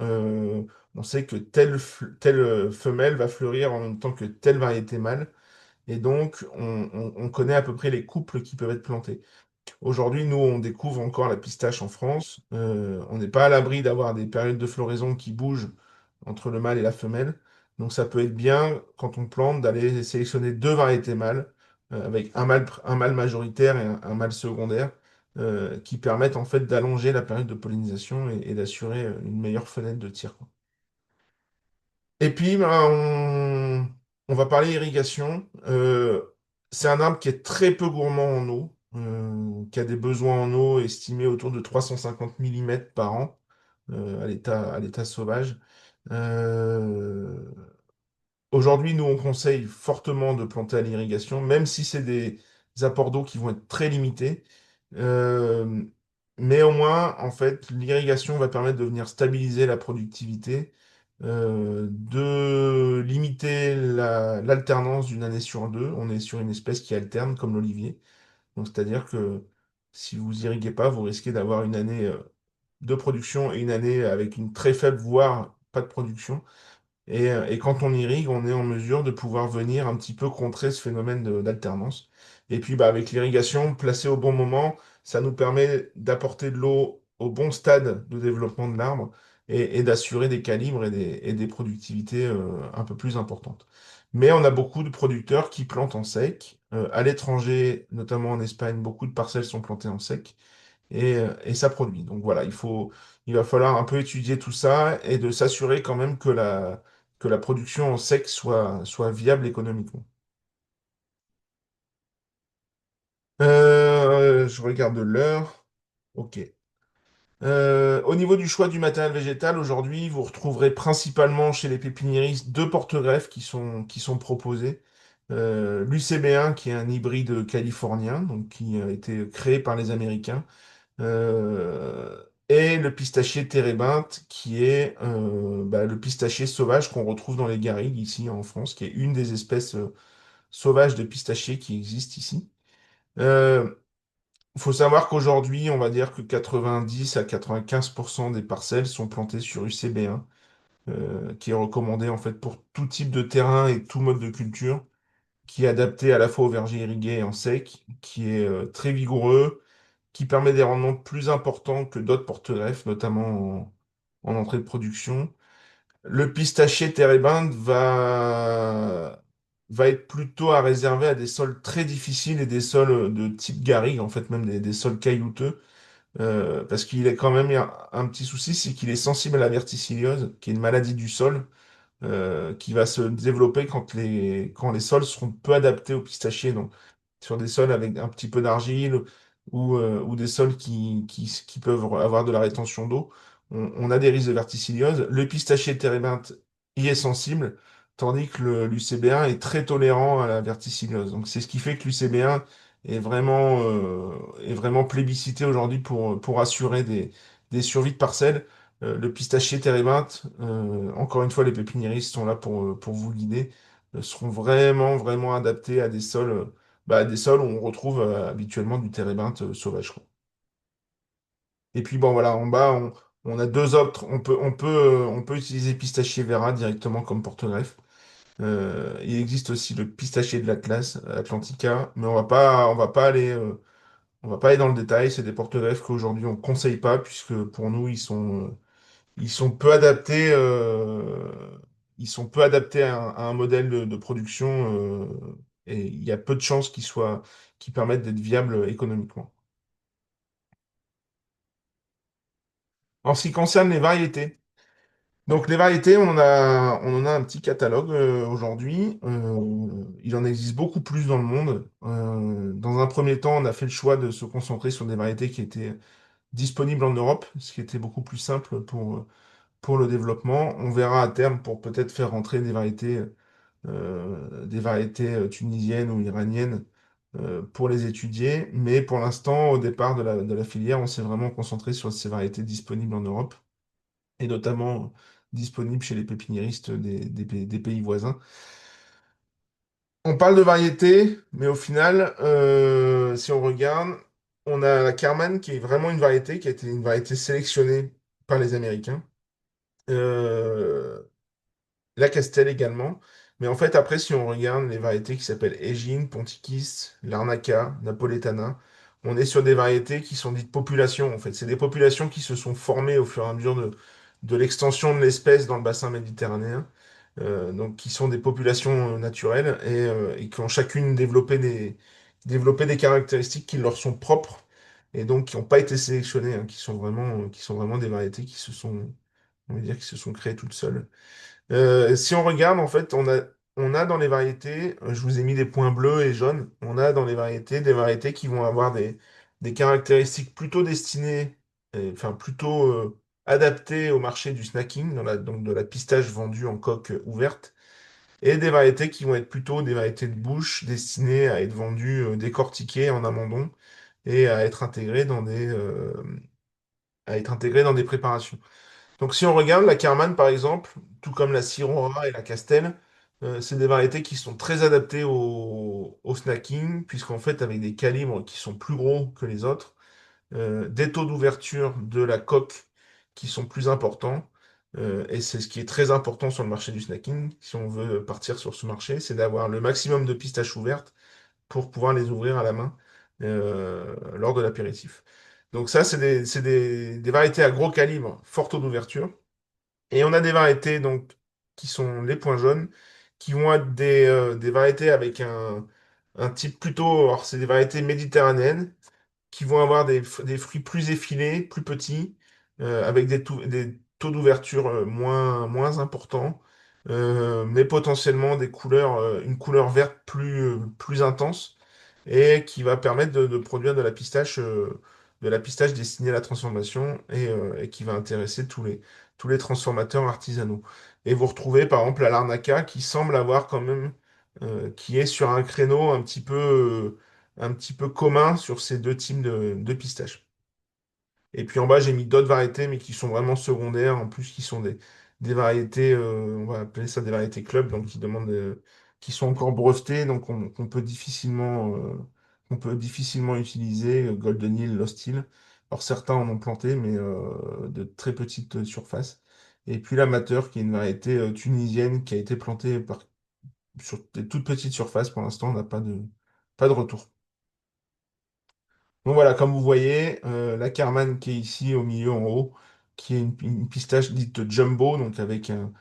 On sait que telle femelle va fleurir en même temps que telle variété mâle. Et donc, on connaît à peu près les couples qui peuvent être plantés. Aujourd'hui, nous, on découvre encore la pistache en France. On n'est pas à l'abri d'avoir des périodes de floraison qui bougent entre le mâle et la femelle. Donc, ça peut être bien, quand on plante, d'aller sélectionner 2 variétés mâles, avec un mâle majoritaire et un mâle secondaire, qui permettent en fait d'allonger la période de pollinisation et d'assurer une meilleure fenêtre de tir, quoi. Et puis, ben, on va parler irrigation. C'est un arbre qui est très peu gourmand en eau, qui a des besoins en eau estimés autour de 350 millimètres par an à l'état sauvage. Euh, Aujourd'hui, nous, on conseille fortement de planter à l'irrigation, même si c'est des apports d'eau qui vont être très limités. Euh, mais au moins, en fait, l'irrigation va permettre de venir stabiliser la productivité, de limiter l'alternance d'une année sur deux. On est sur une espèce qui alterne, comme l'olivier. Donc, c'est-à-dire que si vous irriguez pas, vous risquez d'avoir une année de production et une année avec une très faible, voire pas de production. Et quand on irrigue, on est en mesure de pouvoir venir un petit peu contrer ce phénomène d'alternance. Et puis bah, avec l'irrigation placée au bon moment, ça nous permet d'apporter de l'eau au bon stade de développement de l'arbre et d'assurer des calibres et des productivités un peu plus importantes. Mais on a beaucoup de producteurs qui plantent en sec. À l'étranger, notamment en Espagne, beaucoup de parcelles sont plantées en sec et ça produit. Donc voilà, il va falloir un peu étudier tout ça et de s'assurer quand même que la production en sec soit viable économiquement. Je regarde l'heure. Ok. Au niveau du choix du matériel végétal, aujourd'hui, vous retrouverez principalement chez les pépiniéristes 2 porte-greffes qui sont proposés. l'UCB1 qui est un hybride californien, donc qui a été créé par les Américains, et le pistachier térébinthe qui est le pistachier sauvage qu'on retrouve dans les garrigues ici en France, qui est une des espèces sauvages de pistachiers qui existent ici. Il faut savoir qu'aujourd'hui, on va dire que 90 à 95% des parcelles sont plantées sur UCB1, qui est recommandé en fait pour tout type de terrain et tout mode de culture, qui est adapté à la fois au verger irrigué et en sec, qui est très vigoureux, qui permet des rendements plus importants que d'autres porte-greffes, notamment en entrée de production. Le pistachier térébinthe va être plutôt à réserver à des sols très difficiles et des sols de type garrigue, en fait même des sols caillouteux, parce qu'il est quand même un petit souci, c'est qu'il est sensible à la verticilliose, qui est une maladie du sol, qui va se développer quand les sols seront peu adaptés au pistachier. Donc, sur des sols avec un petit peu d'argile ou des sols qui peuvent avoir de la rétention d'eau, on a des risques de verticilliose. Le pistachier térébinthe y est sensible, tandis que l'UCB1 est très tolérant à la verticilliose. Donc, c'est ce qui fait que l'UCB1 est vraiment plébiscité aujourd'hui pour assurer des survies de parcelles. Le pistachier térébinthe, encore une fois, les pépiniéristes sont là pour vous guider, seront vraiment, vraiment adaptés à des sols où on retrouve habituellement du térébinthe sauvage, quoi. Et puis bon, voilà, en bas, on a deux autres. On peut utiliser pistachier Vera directement comme porte-greffe. Il existe aussi le pistachier de l'Atlas, Atlantica, mais on va pas aller dans le détail. C'est des porte-greffes qu'aujourd'hui on conseille pas, puisque pour nous, ils sont peu adaptés, à un modèle de production, et il y a peu de chances qu'ils permettent d'être viables économiquement. En ce qui concerne les variétés, donc les variétés, on en a un petit catalogue aujourd'hui. Il en existe beaucoup plus dans le monde. Dans un premier temps, on a fait le choix de se concentrer sur des variétés qui étaient disponibles en Europe, ce qui était beaucoup plus simple pour le développement. On verra à terme pour peut-être faire rentrer des variétés tunisiennes ou iraniennes pour les étudier. Mais pour l'instant, au départ de la filière, on s'est vraiment concentré sur ces variétés disponibles en Europe et notamment disponibles chez les pépiniéristes des pays voisins. On parle de variétés, mais au final, si on regarde, on a la Carman qui est vraiment une variété qui a été une variété sélectionnée par les Américains. Euh, La Castelle également. Mais en fait, après, si on regarde les variétés qui s'appellent Égine, Ponticus, Larnaca, Napoletana, on est sur des variétés qui sont dites populations, en fait. C'est des populations qui se sont formées au fur et à mesure de l'extension de l'espèce dans le bassin méditerranéen. Donc, qui sont des populations naturelles et qui ont chacune développé des caractéristiques qui leur sont propres et donc qui n'ont pas été sélectionnées, hein, qui sont vraiment des variétés on va dire, qui se sont créées toutes seules. Si on regarde, en fait, on a dans les variétés, je vous ai mis des points bleus et jaunes, on a dans les variétés des variétés qui vont avoir des caractéristiques plutôt destinées, enfin plutôt adaptées au marché du snacking, donc de la pistache vendue en coque ouverte, et des variétés qui vont être plutôt des variétés de bouche destinées à être vendues décortiquées en amandon et à être intégrées dans des préparations. Donc si on regarde la Carman par exemple, tout comme la Syrah et la Castel, c'est des variétés qui sont très adaptées au snacking, puisqu'en fait avec des calibres qui sont plus gros que les autres, des taux d'ouverture de la coque qui sont plus importants, et c'est ce qui est très important sur le marché du snacking, si on veut partir sur ce marché, c'est d'avoir le maximum de pistaches ouvertes pour pouvoir les ouvrir à la main lors de l'apéritif. Donc ça, c'est des variétés à gros calibre, fort taux d'ouverture. Et on a des variétés donc, qui sont les points jaunes, qui vont être des variétés avec un type plutôt. Alors, c'est des variétés méditerranéennes qui vont avoir des fruits plus effilés, plus petits, avec des taux d'ouverture moins importants, mais potentiellement une couleur verte plus intense, et qui va permettre de produire de la pistache destinée à la transformation et qui va intéresser tous les transformateurs artisanaux. Et vous retrouvez par exemple la Larnaca qui semble avoir quand même qui est sur un créneau un petit peu commun sur ces deux types de pistaches. Et puis en bas, j'ai mis d'autres variétés, mais qui sont vraiment secondaires, en plus qui sont des variétés, on va appeler ça des variétés club, donc qui sont encore brevetées, donc qu'on peut difficilement utiliser, Golden Hill, Lost Hill. Alors certains en ont planté, mais de très petites surfaces. Et puis l'amateur, qui est une variété tunisienne qui a été plantée sur des toutes petites surfaces. Pour l'instant, on n'a pas de retour. Donc voilà, comme vous voyez, la Carman qui est ici au milieu en haut, qui est une pistache dite jumbo, donc avec un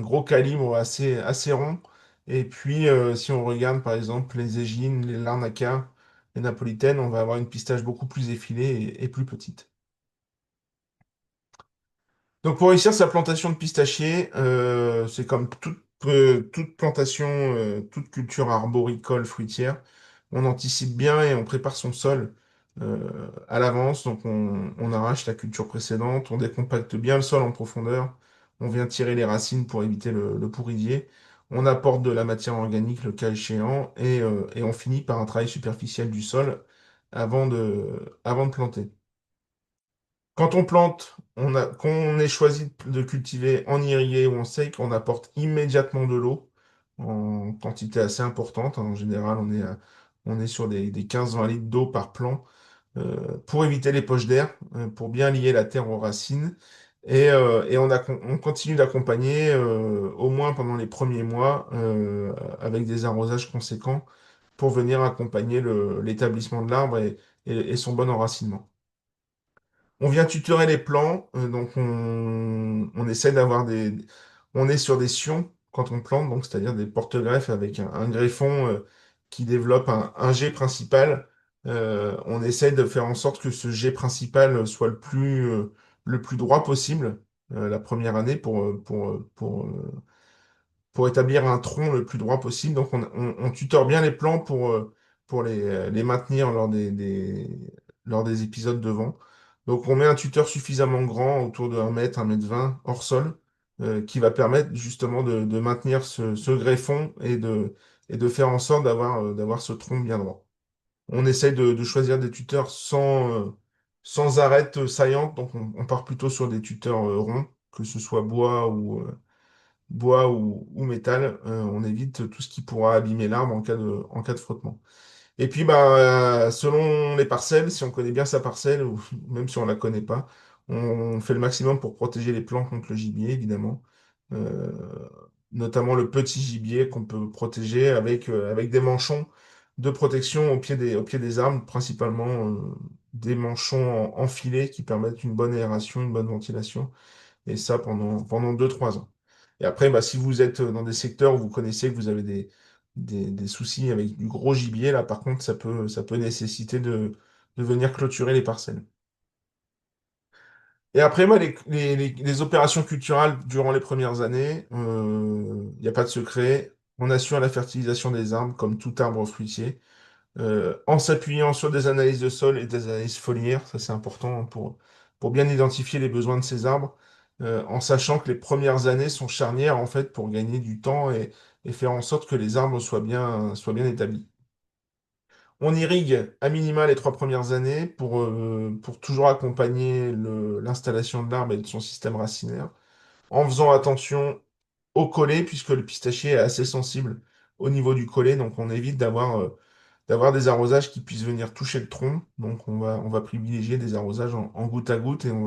gros calibre assez rond. Et puis, si on regarde par exemple les Égines, les Larnaca, les Napolitaines, on va avoir une pistache beaucoup plus effilée et plus petite. Donc pour réussir sa plantation de pistachier, c'est comme toute plantation, toute culture arboricole fruitière, on anticipe bien et on prépare son sol à l'avance. Donc on arrache la culture précédente, on décompacte bien le sol en profondeur, on vient tirer les racines pour éviter le pourridier, on apporte de la matière organique le cas échéant et on finit par un travail superficiel du sol avant de planter. Quand on plante, qu'on ait choisi de cultiver en irrigué ou en sec, on apporte immédiatement de l'eau en quantité assez importante. En général, on est sur des 15-20 litres d'eau par plant pour éviter les poches d'air, pour bien lier la terre aux racines. Et on continue d'accompagner au moins pendant les premiers mois avec des arrosages conséquents pour venir accompagner l'établissement de l'arbre et son bon enracinement. On vient tutorer les plants, donc on essaie On est sur des sions quand on plante, donc c'est-à-dire des porte-greffes avec un greffon qui développe un jet principal. On essaie de faire en sorte que ce jet principal soit le plus droit possible la première année pour établir un tronc le plus droit possible. Donc on tutore bien les plants pour les maintenir lors des épisodes de vent. Donc on met un tuteur suffisamment grand, autour de 1 mètre 20 hors sol, qui va permettre justement de maintenir ce greffon et de faire en sorte d'avoir ce tronc bien droit. On essaye de choisir des tuteurs sans arêtes saillantes, donc on part plutôt sur des tuteurs ronds, que ce soit bois ou métal, on évite tout ce qui pourra abîmer l'arbre en cas de frottement. Et puis, bah, selon les parcelles, si on connaît bien sa parcelle, ou même si on la connaît pas, on fait le maximum pour protéger les plants contre le gibier, évidemment. Euh, Notamment le petit gibier qu'on peut protéger avec des manchons de protection au pied des arbres, principalement des manchons en filet qui permettent une bonne aération, une bonne ventilation et ça pendant 2 3 ans. Et après, bah, si vous êtes dans des secteurs où vous connaissez que vous avez des soucis avec du gros gibier, là, par contre, ça peut nécessiter de venir clôturer les parcelles. Et après, moi, les opérations culturales durant les premières années, il n'y a pas de secret. On assure la fertilisation des arbres comme tout arbre fruitier en s'appuyant sur des analyses de sol et des analyses foliaires, ça c'est important hein, pour bien identifier les besoins de ces arbres, en sachant que les premières années sont charnières en fait pour gagner du temps et faire en sorte que les arbres soient bien établis. On irrigue à minima les 3 premières années pour toujours accompagner l'installation de l'arbre et de son système racinaire, en faisant attention au collet, puisque le pistachier est assez sensible au niveau du collet, donc on évite d'avoir des arrosages qui puissent venir toucher le tronc. Donc on va privilégier des arrosages en goutte à goutte et on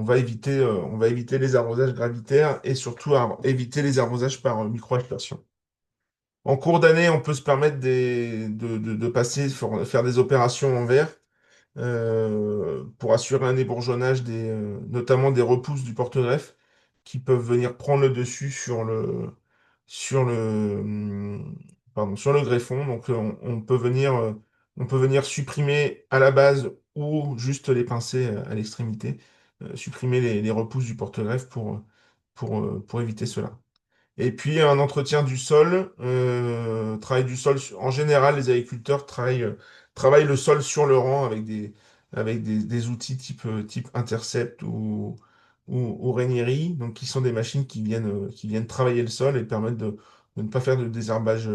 va éviter les arrosages gravitaires et surtout éviter les arrosages par micro-aspersion. En cours d'année, on peut se permettre de passer, faire des opérations en verre pour assurer un ébourgeonnage notamment des repousses du porte-greffe qui peuvent venir prendre le dessus sur le, sur le greffon. Donc on peut venir supprimer à la base ou juste les pincer à l'extrémité, supprimer les repousses du porte-greffe pour éviter cela. Et puis un entretien du sol, travail du sol. En général, les agriculteurs travaillent le sol sur le rang avec des outils type Intercept ou Rainiery, donc qui sont des machines qui viennent travailler le sol et permettent de ne pas faire de désherbage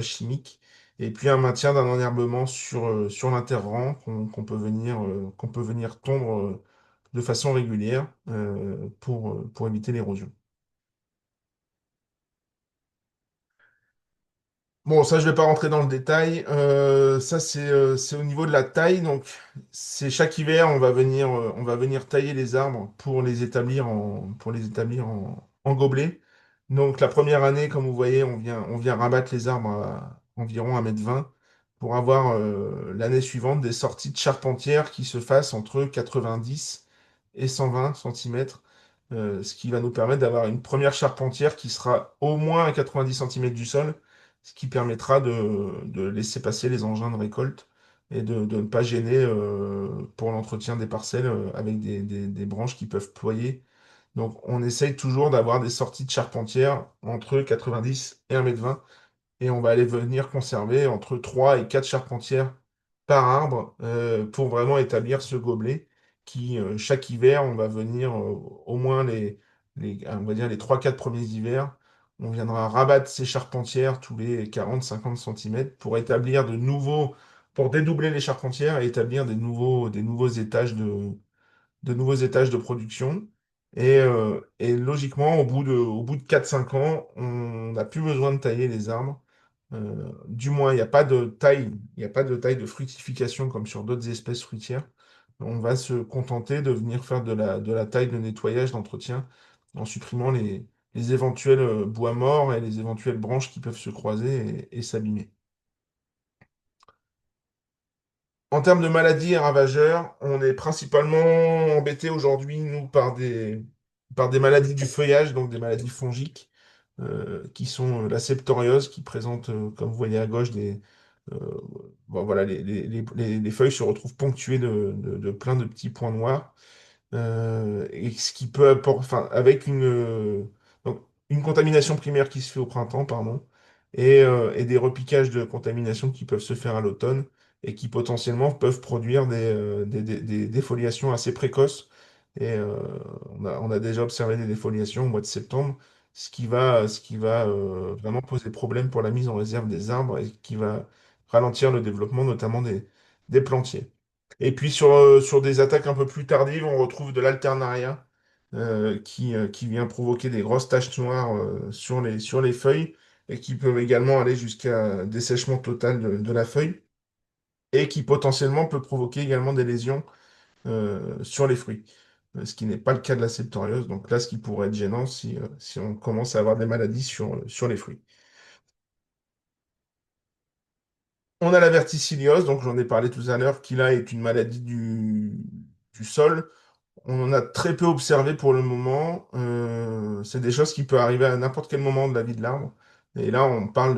chimique. Et puis un maintien d'un enherbement sur l'interrang qu'on peut venir tondre de façon régulière pour éviter l'érosion. Bon, ça, je vais pas rentrer dans le détail. Ça, c'est au niveau de la taille. Donc, c'est chaque hiver, on va venir tailler les arbres pour les établir en gobelets. Donc, la première année, comme vous voyez, on vient rabattre les arbres à environ 1,20 m pour avoir l'année suivante des sorties de charpentière qui se fassent entre 90 et 120 cm, ce qui va nous permettre d'avoir une première charpentière qui sera au moins à 90 cm du sol, ce qui permettra de laisser passer les engins de récolte et de ne pas gêner pour l'entretien des parcelles avec des branches qui peuvent ployer. Donc on essaye toujours d'avoir des sorties de charpentière entre 90 et 1,20 m et on va aller venir conserver entre 3 et 4 charpentières par arbre pour vraiment établir ce gobelet qui, chaque hiver, on va venir au moins on va dire les 3-4 premiers hivers, on viendra rabattre ces charpentières tous les 40-50 cm pour dédoubler les charpentières et établir de nouveaux étages de production. Et logiquement, au bout de 4-5 ans, on n'a plus besoin de tailler les arbres. Du moins, il n'y a pas de taille de fructification comme sur d'autres espèces fruitières. On va se contenter de venir faire de la taille de nettoyage, d'entretien, en supprimant les éventuels bois morts et les éventuelles branches qui peuvent se croiser et s'abîmer. En termes de maladies et ravageurs, on est principalement embêté aujourd'hui, nous, par des maladies du feuillage, donc des maladies fongiques, qui sont la septoriose, qui présente, comme vous voyez à gauche, euh, bon, voilà, les feuilles se retrouvent ponctuées de plein de petits points noirs et ce qui peut apporter, enfin, avec donc, une contamination primaire qui se fait au printemps, pardon, et des repiquages de contamination qui peuvent se faire à l'automne et qui potentiellement peuvent produire des défoliations assez précoces. Et on a déjà observé des défoliations au mois de septembre, ce qui va vraiment poser problème pour la mise en réserve des arbres et qui va ralentir le développement notamment des plantiers. Et puis sur des attaques un peu plus tardives, on retrouve de l'alternaria qui vient provoquer des grosses taches noires sur les feuilles et qui peuvent également aller jusqu'à dessèchement total de la feuille et qui potentiellement peut provoquer également des lésions sur les fruits. Ce qui n'est pas le cas de la septoriose. Donc là, ce qui pourrait être gênant si on commence à avoir des maladies sur les fruits. On a la verticilliose, donc j'en ai parlé tout à l'heure, qui là est une maladie du sol. On en a très peu observé pour le moment. C'est des choses qui peuvent arriver à n'importe quel moment de la vie de l'arbre. Et là, on parle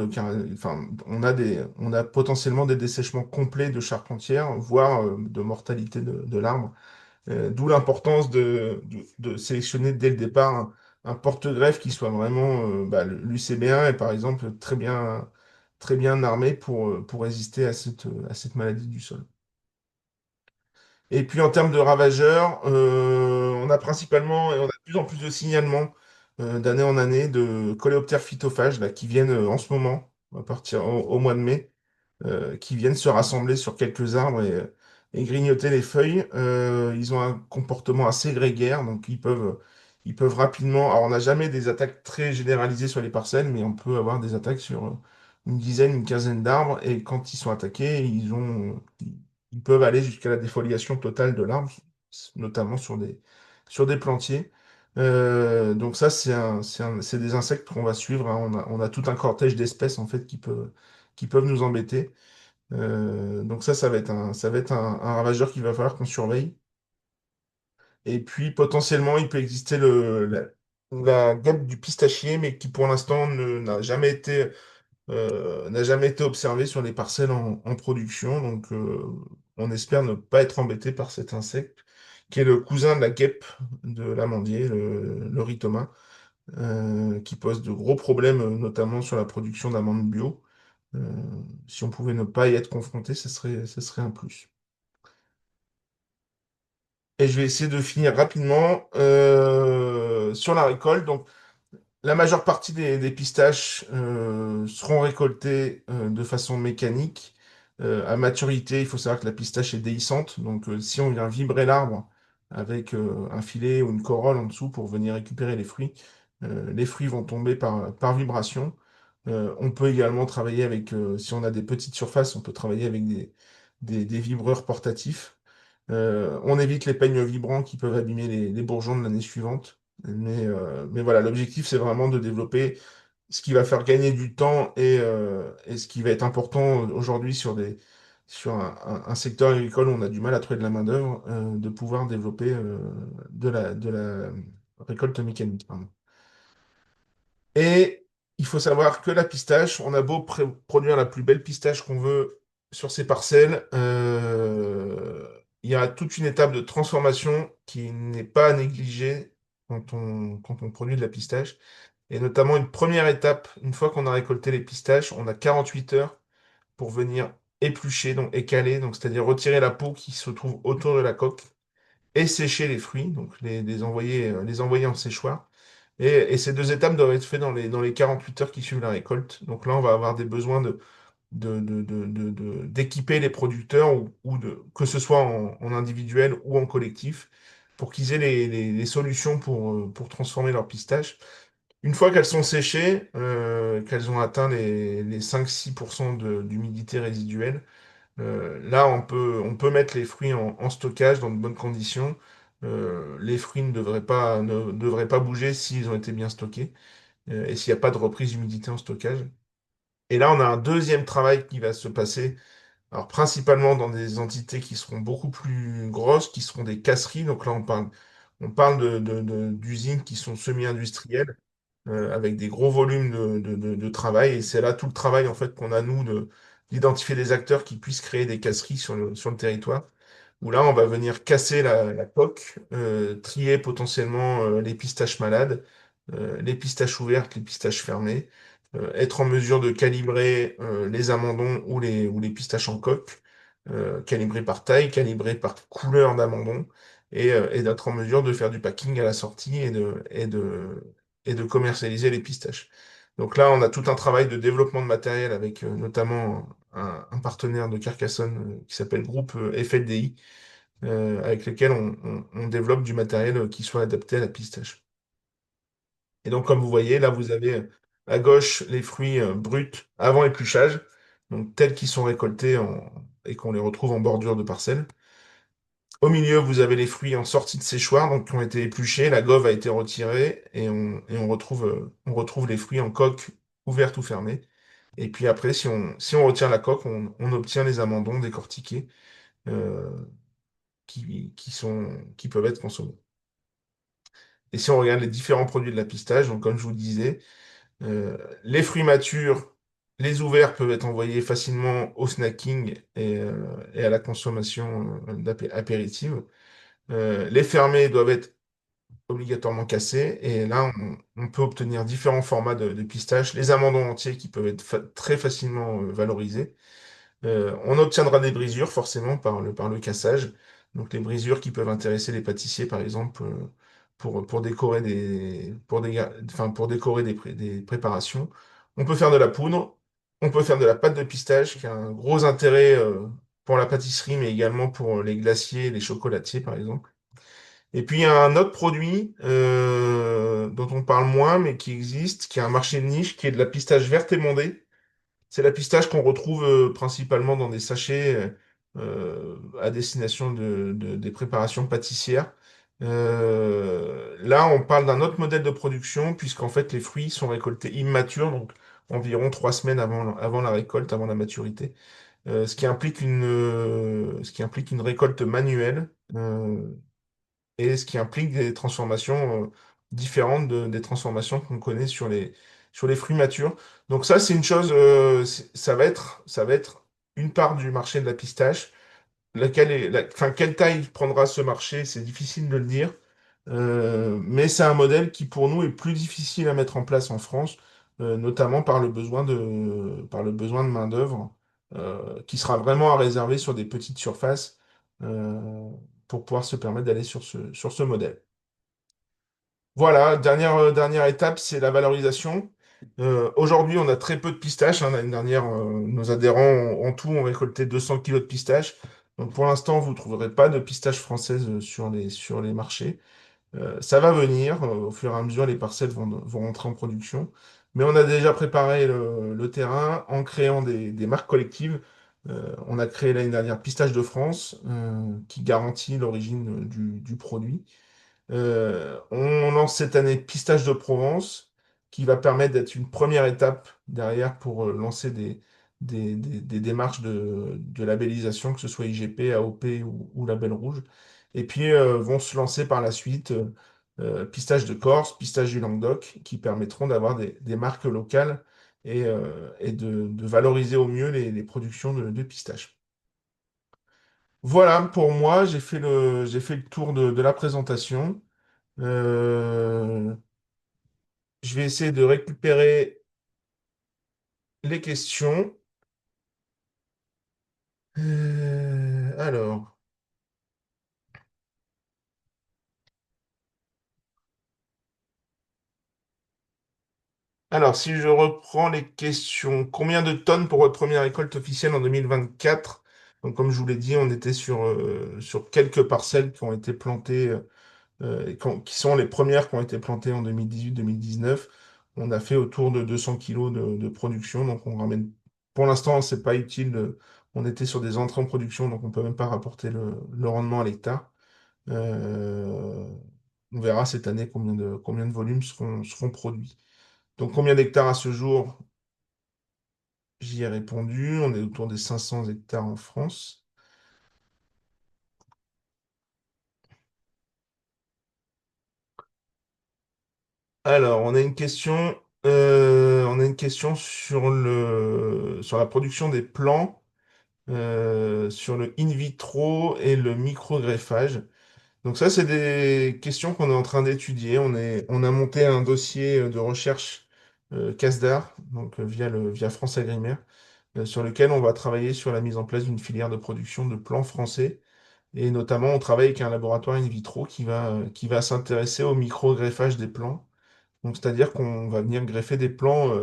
enfin, on a potentiellement des dessèchements complets de charpentière, voire de mortalité de l'arbre. D'où l'importance de sélectionner dès le départ un porte-greffe qui soit vraiment l'UCB1 est par exemple très bien armé pour résister à cette maladie du sol. Et puis en termes de ravageurs, on a principalement et on a de plus en plus de signalements d'année en année de coléoptères phytophages là, qui viennent en ce moment, à partir au mois de mai, qui viennent se rassembler sur quelques arbres et grignoter les feuilles. Ils ont un comportement assez grégaire, donc ils peuvent rapidement. Alors on n'a jamais des attaques très généralisées sur les parcelles, mais on peut avoir des attaques sur une dizaine, une quinzaine d'arbres, et quand ils sont attaqués, ils peuvent aller jusqu'à la défoliation totale de l'arbre, notamment sur des plantiers. Donc ça, c'est des insectes qu'on va suivre, hein. On a tout un cortège d'espèces en fait qui peuvent nous embêter. Donc ça va être un ravageur qu'il va falloir qu'on surveille. Et puis potentiellement, il peut exister la guêpe du pistachier, mais qui pour l'instant n'a jamais été observé sur les parcelles en production. Donc, on espère ne pas être embêté par cet insecte, qui est le cousin de la guêpe de l'amandier, le rhizoma, qui pose de gros problèmes, notamment sur la production d'amandes bio. Euh, si on pouvait ne pas y être confronté, ce serait un plus. et je vais essayer de finir rapidement sur la récolte. Donc, la majeure partie des pistaches seront récoltées de façon mécanique. À maturité, il faut savoir que la pistache est déhiscente. Donc, si on vient vibrer l'arbre avec un filet ou une corolle en dessous pour venir récupérer les fruits vont tomber par vibration. On peut également travailler avec, si on a des petites surfaces, on peut travailler avec des vibreurs portatifs. On évite les peignes vibrants qui peuvent abîmer les bourgeons de l'année suivante. Mais voilà, l'objectif, c'est vraiment de développer ce qui va faire gagner du temps et ce qui va être important aujourd'hui sur un secteur agricole où on a du mal à trouver de la main-d'œuvre, de pouvoir développer de la récolte mécanique. Pardon. Et il faut savoir que la pistache, on a beau produire la plus belle pistache qu'on veut sur ces parcelles, il y a toute une étape de transformation qui n'est pas à négliger quand on produit de la pistache. Et notamment une première étape, une fois qu'on a récolté les pistaches, on a 48 heures pour venir éplucher, donc écaler, donc c'est-à-dire retirer la peau qui se trouve autour de la coque et sécher les fruits, donc les envoyer en séchoir. Et ces deux étapes doivent être faites dans les 48 heures qui suivent la récolte. Donc là, on va avoir des besoins d'équiper les producteurs que ce soit en individuel ou en collectif pour qu'ils aient les solutions pour transformer leurs pistaches. Une fois qu'elles sont séchées, qu'elles ont atteint les 5-6% d'humidité résiduelle, là, on peut mettre les fruits en stockage dans de bonnes conditions. Les fruits ne devraient pas bouger s'ils ont été bien stockés et s'il n'y a pas de reprise d'humidité en stockage. Et là, on a un deuxième travail qui va se passer, alors principalement dans des entités qui seront beaucoup plus grosses, qui seront des casseries. Donc là, on parle d'usines qui sont semi-industrielles avec des gros volumes de travail. Et c'est là tout le travail en fait qu'on a, nous, d'identifier des acteurs qui puissent créer des casseries sur le territoire. Où là, on va venir casser la coque, trier potentiellement les pistaches malades, les pistaches ouvertes, les pistaches fermées, être en mesure de calibrer les amandons ou les pistaches en coque, calibrés par taille, calibrés par couleur d'amandon, et d'être en mesure de faire du packing à la sortie et de commercialiser les pistaches. Donc là, on a tout un travail de développement de matériel avec notamment un partenaire de Carcassonne qui s'appelle Groupe FLDI, avec lequel on développe du matériel qui soit adapté à la pistache. Et donc, comme vous voyez, là, vous avez à gauche les fruits bruts avant épluchage, donc tels qu'ils sont récoltés et qu'on les retrouve en bordure de parcelle. Au milieu, vous avez les fruits en sortie de séchoir, donc qui ont été épluchés, la gove a été retirée et on retrouve les fruits en coque ouverte ou fermée. Et puis après, si on retire la coque, on obtient les amandons décortiqués euh, qui peuvent être consommés. Et si on regarde les différents produits de la pistache, donc comme je vous le disais, les fruits matures, les ouverts peuvent être envoyés facilement au snacking et à la consommation apéritive. Les fermés doivent être obligatoirement cassés. Et là, on peut obtenir différents formats de pistaches. Les amandons entiers qui peuvent être très facilement valorisés. On obtiendra des brisures forcément par le cassage. Donc les brisures qui peuvent intéresser les pâtissiers, par exemple, pour décorer pour décorer des préparations. On peut faire de la poudre, on peut faire de la pâte de pistache, qui a un gros intérêt pour la pâtisserie, mais également pour les glaciers et les chocolatiers, par exemple. Et puis il y a un autre produit dont on parle moins, mais qui existe, qui a un marché de niche, qui est de la pistache verte émondée. C'est la pistache qu'on retrouve principalement dans des sachets à destination des préparations pâtissières. Là, on parle d'un autre modèle de production, puisqu'en fait, les fruits sont récoltés immatures, donc environ 3 semaines avant la récolte, avant la maturité, ce qui implique une récolte manuelle. Et ce qui implique des transformations différentes des transformations qu'on connaît sur les fruits matures. Donc ça, c'est une chose, ça va être une part du marché de la pistache. Enfin, quelle taille prendra ce marché, c'est difficile de le dire. Mais c'est un modèle qui, pour nous, est plus difficile à mettre en place en France, notamment par le besoin de main-d'œuvre, qui sera vraiment à réserver sur des petites surfaces. Euh, pour pouvoir se permettre d'aller sur ce modèle. Voilà, dernière étape, c'est la valorisation. Aujourd'hui, on a très peu de pistaches, hein. L'année dernière, nos adhérents, en tout, ont récolté 200 kilos de pistaches. Donc pour l'instant, vous ne trouverez pas de pistaches françaises sur les marchés. Ça va venir, au fur et à mesure, les parcelles vont rentrer en production. Mais on a déjà préparé le terrain en créant des marques collectives. On a créé l'année dernière Pistache de France, qui garantit l'origine du produit. On lance cette année Pistache de Provence, qui va permettre d'être une première étape derrière pour lancer des démarches de labellisation, que ce soit IGP, AOP ou Label Rouge. Et puis vont se lancer par la suite Pistache de Corse, Pistache du Languedoc, qui permettront d'avoir des marques locales et de valoriser au mieux les productions de pistaches. Voilà, pour moi, j'ai fait le tour de la présentation. Euh, je vais essayer de récupérer les questions. Alors, si je reprends les questions, combien de tonnes pour votre première récolte officielle en 2024? Donc, comme je vous l'ai dit, on était sur quelques parcelles qui ont été plantées, qui sont les premières qui ont été plantées en 2018-2019. On a fait autour de 200 kilos de production, donc on ramène. Pour l'instant, c'est pas utile. On était sur des entrées en production, donc on peut même pas rapporter le rendement à l'hectare. Euh, on verra cette année combien de volumes seront produits. Donc combien d'hectares à ce jour? J'y ai répondu. On est autour des 500 hectares en France. Alors, on a une question sur la production des plants, sur le in vitro et le micro-greffage. Donc ça, c'est des questions qu'on est en train d'étudier. On a monté un dossier de recherche CASDAR, donc via France Agrimaire, sur lequel on va travailler sur la mise en place d'une filière de production de plants français. Et notamment, on travaille avec un laboratoire in vitro qui va s'intéresser au micro-greffage des plants. Donc, c'est-à-dire qu'on va venir greffer des plants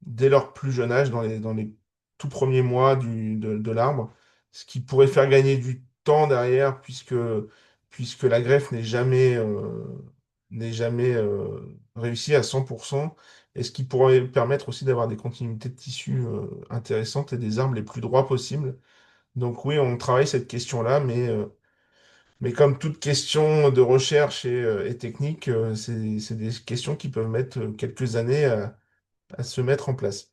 dès leur plus jeune âge, dans les tout premiers mois de l'arbre, ce qui pourrait faire gagner du temps derrière, puisque la greffe n'est jamais réussie à 100%, et ce qui pourrait permettre aussi d'avoir des continuités de tissu intéressantes et des arbres les plus droits possibles. Donc oui, on travaille cette question-là, mais comme toute question de recherche et technique, c'est des questions qui peuvent mettre quelques années à se mettre en place.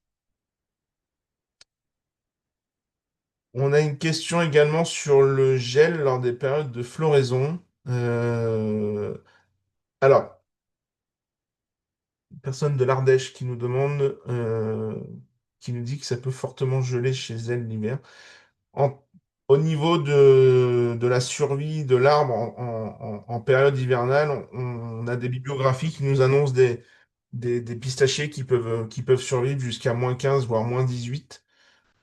On a une question également sur le gel lors des périodes de floraison. Euh, alors, une personne de l'Ardèche qui nous demande, qui nous dit que ça peut fortement geler chez elle l'hiver. En- Au niveau de la survie de l'arbre en période hivernale, on a des bibliographies qui nous annoncent des pistachiers qui peuvent survivre jusqu'à -15 voire -18.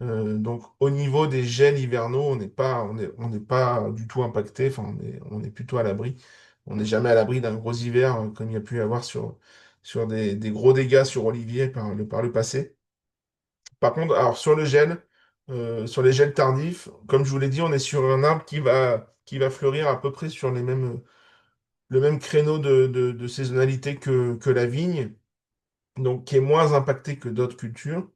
Donc, au niveau des gels hivernaux, on n'est pas du tout impacté. Enfin, on est plutôt à l'abri. On n'est jamais à l'abri d'un gros hiver comme il y a pu y avoir sur des gros dégâts sur Olivier par le passé. Par contre, alors sur les gels tardifs, comme je vous l'ai dit, on est sur un arbre qui va fleurir à peu près sur le même créneau de saisonnalité que la vigne, donc qui est moins impacté que d'autres cultures,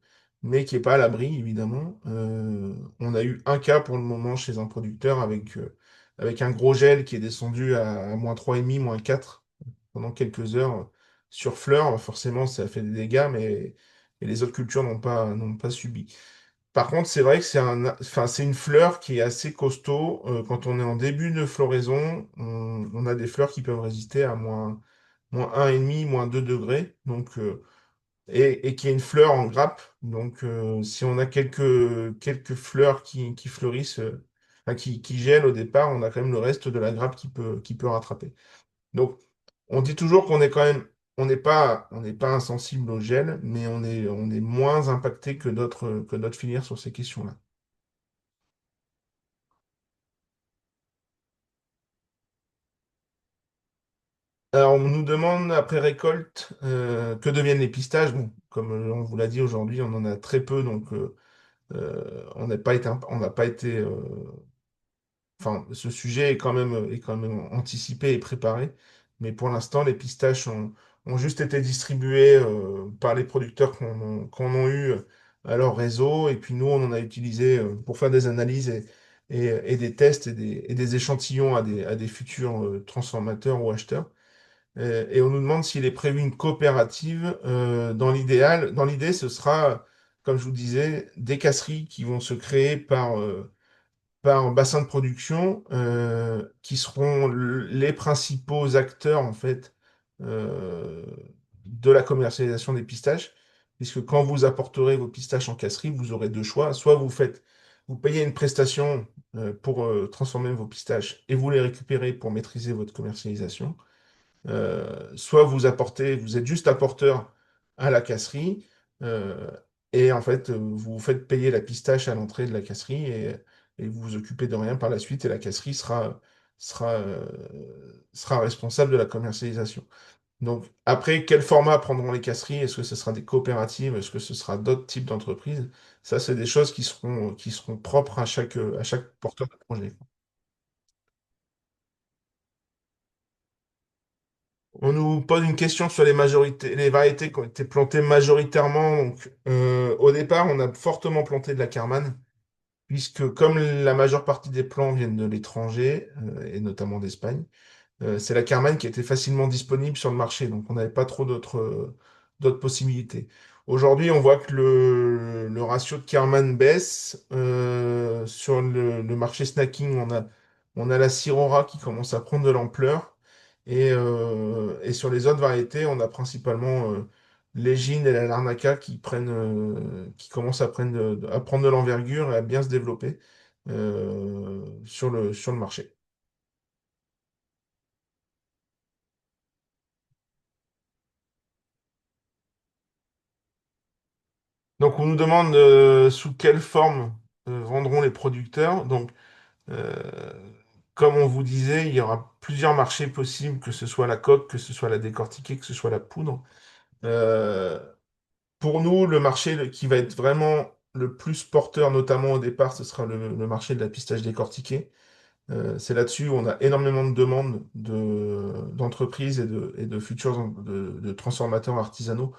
mais qui n'est pas à l'abri, évidemment. On a eu un cas pour le moment chez un producteur avec un gros gel qui est descendu à -3,5, -4 pendant quelques heures sur fleurs. Forcément, ça a fait des dégâts, mais les autres cultures n'ont pas subi. Par contre, c'est vrai que enfin, c'est une fleur qui est assez costaud. Quand on est en début de floraison, on a des fleurs qui peuvent résister à -1,5, -2 degrés. Donc, et qui est une fleur en grappe. Donc, si on a quelques fleurs qui fleurissent, enfin, qui gèlent au départ, on a quand même le reste de la grappe qui peut rattraper. Donc, on dit toujours qu'on est quand même, on n'est pas insensible au gel, mais on est moins impacté que d'autres filières sur ces questions-là. Alors, on nous demande après récolte que deviennent les pistaches. Bon, comme on vous l'a dit aujourd'hui, on en a très peu, donc on n'a pas été, on n'a pas été. Enfin, ce sujet est quand même anticipé et préparé, mais pour l'instant, les pistaches ont juste été distribuées par les producteurs qu'on a eu à leur réseau, et puis nous, on en a utilisé pour faire des analyses et des tests et des échantillons à des futurs transformateurs ou acheteurs. Et on nous demande s'il est prévu une coopérative. Dans l'idée, ce sera, comme je vous disais, des casseries qui vont se créer par bassin de production qui seront les principaux acteurs en fait euh, de la commercialisation des pistaches, puisque quand vous apporterez vos pistaches en casserie, vous aurez deux choix. Soit vous payez une prestation pour transformer vos pistaches et vous les récupérez pour maîtriser votre commercialisation, soit vous êtes juste apporteur à la casserie, euh, et en fait, vous faites payer la pistache à l'entrée de la casserie et vous vous occupez de rien par la suite et la casserie sera responsable de la commercialisation. Donc, après, quel format prendront les casseries? Est-ce que ce sera des coopératives? Est-ce que ce sera d'autres types d'entreprises? Ça, c'est des choses qui seront propres à chaque porteur de projet. On nous pose une question sur les variétés qui ont été plantées majoritairement. Donc, au départ, on a fortement planté de la Carman, puisque comme la majeure partie des plants viennent de l'étranger, et notamment d'Espagne, c'est la Carman qui était facilement disponible sur le marché, donc on n'avait pas trop d'autres possibilités. Aujourd'hui, on voit que le ratio de Carman baisse. Sur le marché snacking, on a la Syrah qui commence à prendre de l'ampleur. Et sur les autres variétés, on a principalement l'Égine et la Larnaca qui commencent à prendre de l'envergure et à bien se développer sur le marché. Donc, on nous demande sous quelle forme vendront les producteurs. Donc, euh, comme on vous disait, il y aura plusieurs marchés possibles, que ce soit la coque, que ce soit la décortiquée, que ce soit la poudre. Euh, pour nous, le marché qui va être vraiment le plus porteur, notamment au départ, ce sera le marché de la pistache décortiquée. C'est là-dessus où on a énormément de demandes d'entreprises et de futurs de transformateurs artisanaux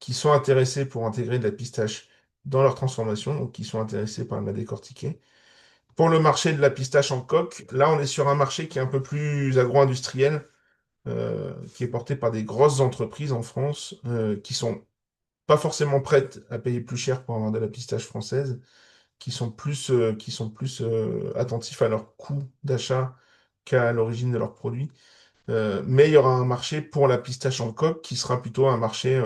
qui sont intéressés pour intégrer de la pistache dans leur transformation, donc qui sont intéressés par la décortiquer. Pour le marché de la pistache en coque, là on est sur un marché qui est un peu plus agro-industriel, qui est porté par des grosses entreprises en France, qui sont pas forcément prêtes à payer plus cher pour avoir de la pistache française, qui sont plus attentifs à leur coût d'achat qu'à l'origine de leurs produits. Mais il y aura un marché pour la pistache en coque qui sera plutôt un marché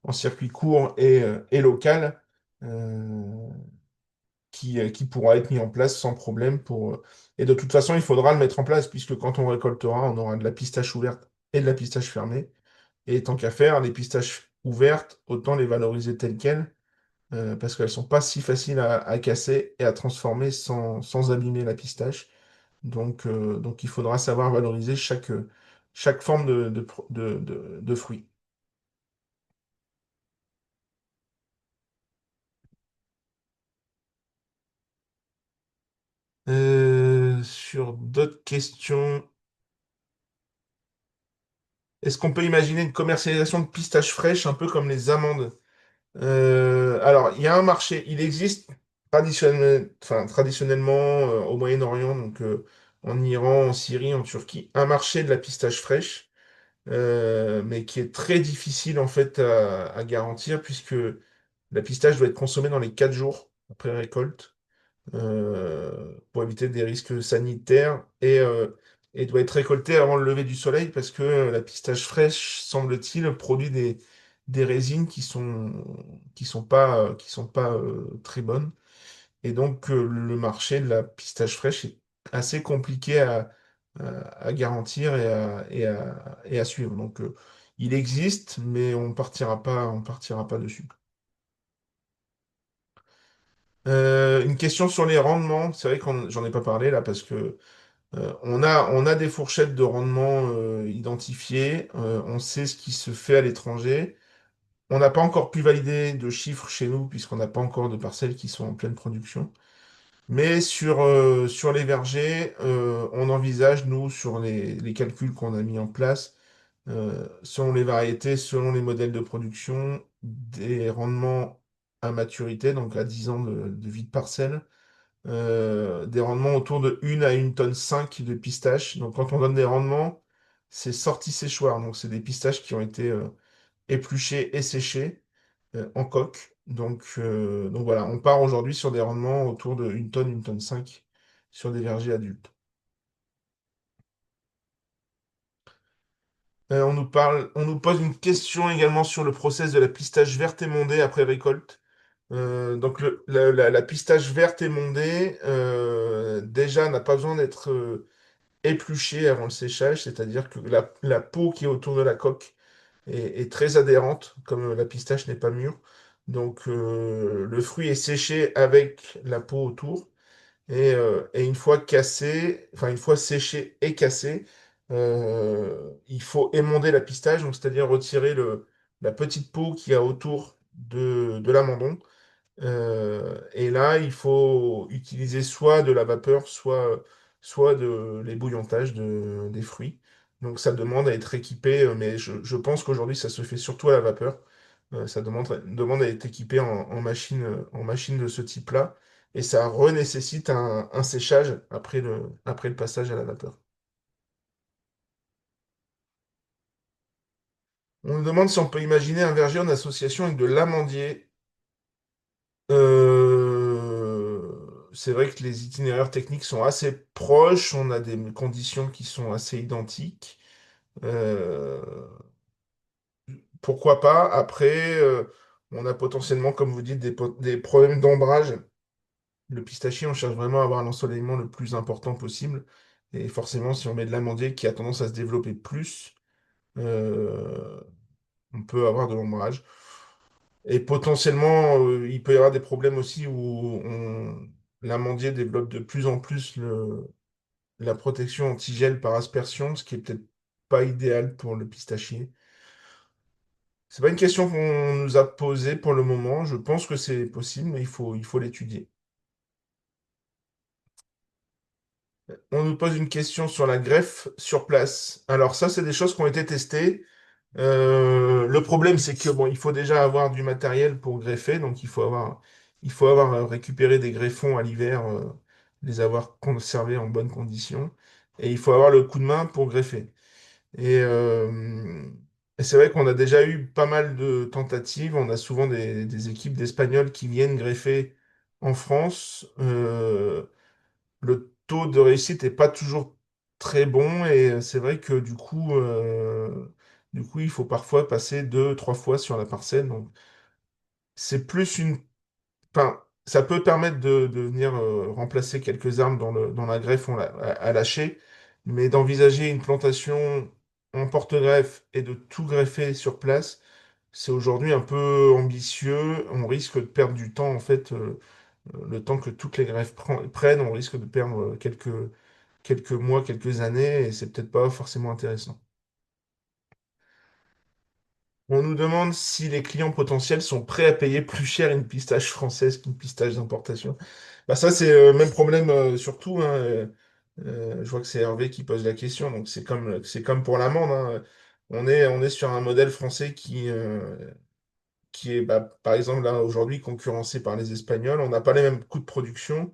en circuit court et local, euh, qui pourra être mis en place sans problème et de toute façon, il faudra le mettre en place puisque quand on récoltera, on aura de la pistache ouverte et de la pistache fermée. Et tant qu'à faire, les pistaches ouvertes, autant les valoriser telles quelles, parce qu'elles sont pas si faciles à casser et à transformer sans abîmer la pistache. Donc il faudra savoir valoriser chaque forme de fruit. Sur d'autres questions, est-ce qu'on peut imaginer une commercialisation de pistaches fraîches un peu comme les amandes? Alors, il y a un marché, il existe traditionnellement au Moyen-Orient, donc en Iran, en Syrie, en Turquie, un marché de la pistache fraîche, mais qui est très difficile en fait à garantir puisque la pistache doit être consommée dans les 4 jours après récolte pour éviter des risques sanitaires et doit être récoltée avant le lever du soleil parce que la pistache fraîche, semble-t-il, produit des résines qui sont pas très bonnes. Et donc le marché de la pistache fraîche est assez compliqué à garantir et à suivre. Donc il existe, mais on partira pas dessus. Une question sur les rendements. C'est vrai que j'en ai pas parlé là parce que On a des fourchettes de rendement identifiées. On sait ce qui se fait à l'étranger. On n'a pas encore pu valider de chiffres chez nous puisqu'on n'a pas encore de parcelles qui sont en pleine production. Mais sur les vergers, on envisage, nous, sur les calculs qu'on a mis en place, selon les variétés, selon les modèles de production, des rendements à maturité, donc à 10 ans de vie de parcelle, des rendements autour de 1 à 1,5 tonne de pistaches. Donc quand on donne des rendements, c'est sorti séchoir, donc c'est des pistaches qui ont été épluchées et séchées en coque. Donc voilà, on part aujourd'hui sur des rendements autour de 1 tonne, 1,5 tonne sur des vergers adultes. On nous pose une question également sur le process de la pistache verte émondée après récolte. Donc la pistache verte émondée, déjà, n'a pas besoin d'être épluchée avant le séchage, c'est-à-dire que la peau qui est autour de la coque est très adhérente, comme la pistache n'est pas mûre. Donc le fruit est séché avec la peau autour. Et une fois cassé, enfin une fois séché et cassé, il faut émonder la pistache, donc c'est-à-dire retirer la petite peau qu'il y a autour de l'amandon. Et là, il faut utiliser soit de la vapeur, soit de l'ébouillantage des fruits. Donc ça demande à être équipé, mais je pense qu'aujourd'hui ça se fait surtout à la vapeur. Ça demande à être équipé en machine de ce type-là. Et ça renécessite un séchage après le passage à la vapeur. On nous demande si on peut imaginer un verger en association avec de l'amandier. C'est vrai que les itinéraires techniques sont assez proches, on a des conditions qui sont assez identiques. Euh, Pourquoi pas? Après, on a potentiellement, comme vous dites, des problèmes d'ombrage. Le pistachier, on cherche vraiment à avoir l'ensoleillement le plus important possible. Et forcément, si on met de l'amandier qui a tendance à se développer plus, euh, on peut avoir de l'ombrage. Et potentiellement, il peut y avoir des problèmes aussi où l'amandier développe de plus en plus la protection antigel par aspersion, ce qui est peut-être pas idéal pour le pistachier. C'est pas une question qu'on nous a posée pour le moment. Je pense que c'est possible, mais il faut l'étudier. On nous pose une question sur la greffe sur place. Alors ça, c'est des choses qui ont été testées. Le problème, c'est que bon, il faut déjà avoir du matériel pour greffer, donc il faut avoir récupéré des greffons à l'hiver, les avoir conservés en bonnes conditions, et il faut avoir le coup de main pour greffer. Et, euh, et c'est vrai qu'on a déjà eu pas mal de tentatives. On a souvent des équipes d'Espagnols qui viennent greffer en France. Le taux de réussite n'est pas toujours très bon et c'est vrai que du coup, il faut parfois passer 2, 3 fois sur la parcelle. Donc, c'est plus une. Enfin, ça peut permettre de venir remplacer quelques arbres dans la greffe à lâcher, mais d'envisager une plantation en porte-greffe et de tout greffer sur place, c'est aujourd'hui un peu ambitieux. On risque de perdre du temps, en fait. Le temps que toutes les greffes prennent, on risque de perdre quelques mois, quelques années, et c'est peut-être pas forcément intéressant. On nous demande si les clients potentiels sont prêts à payer plus cher une pistache française qu'une pistache d'importation. Bah ça, c'est le même problème surtout, hein. Je vois que c'est Hervé qui pose la question, donc c'est comme pour l'amande, hein. On est sur un modèle français qui est, bah, par exemple, là, aujourd'hui, concurrencé par les Espagnols. On n'a pas les mêmes coûts de production.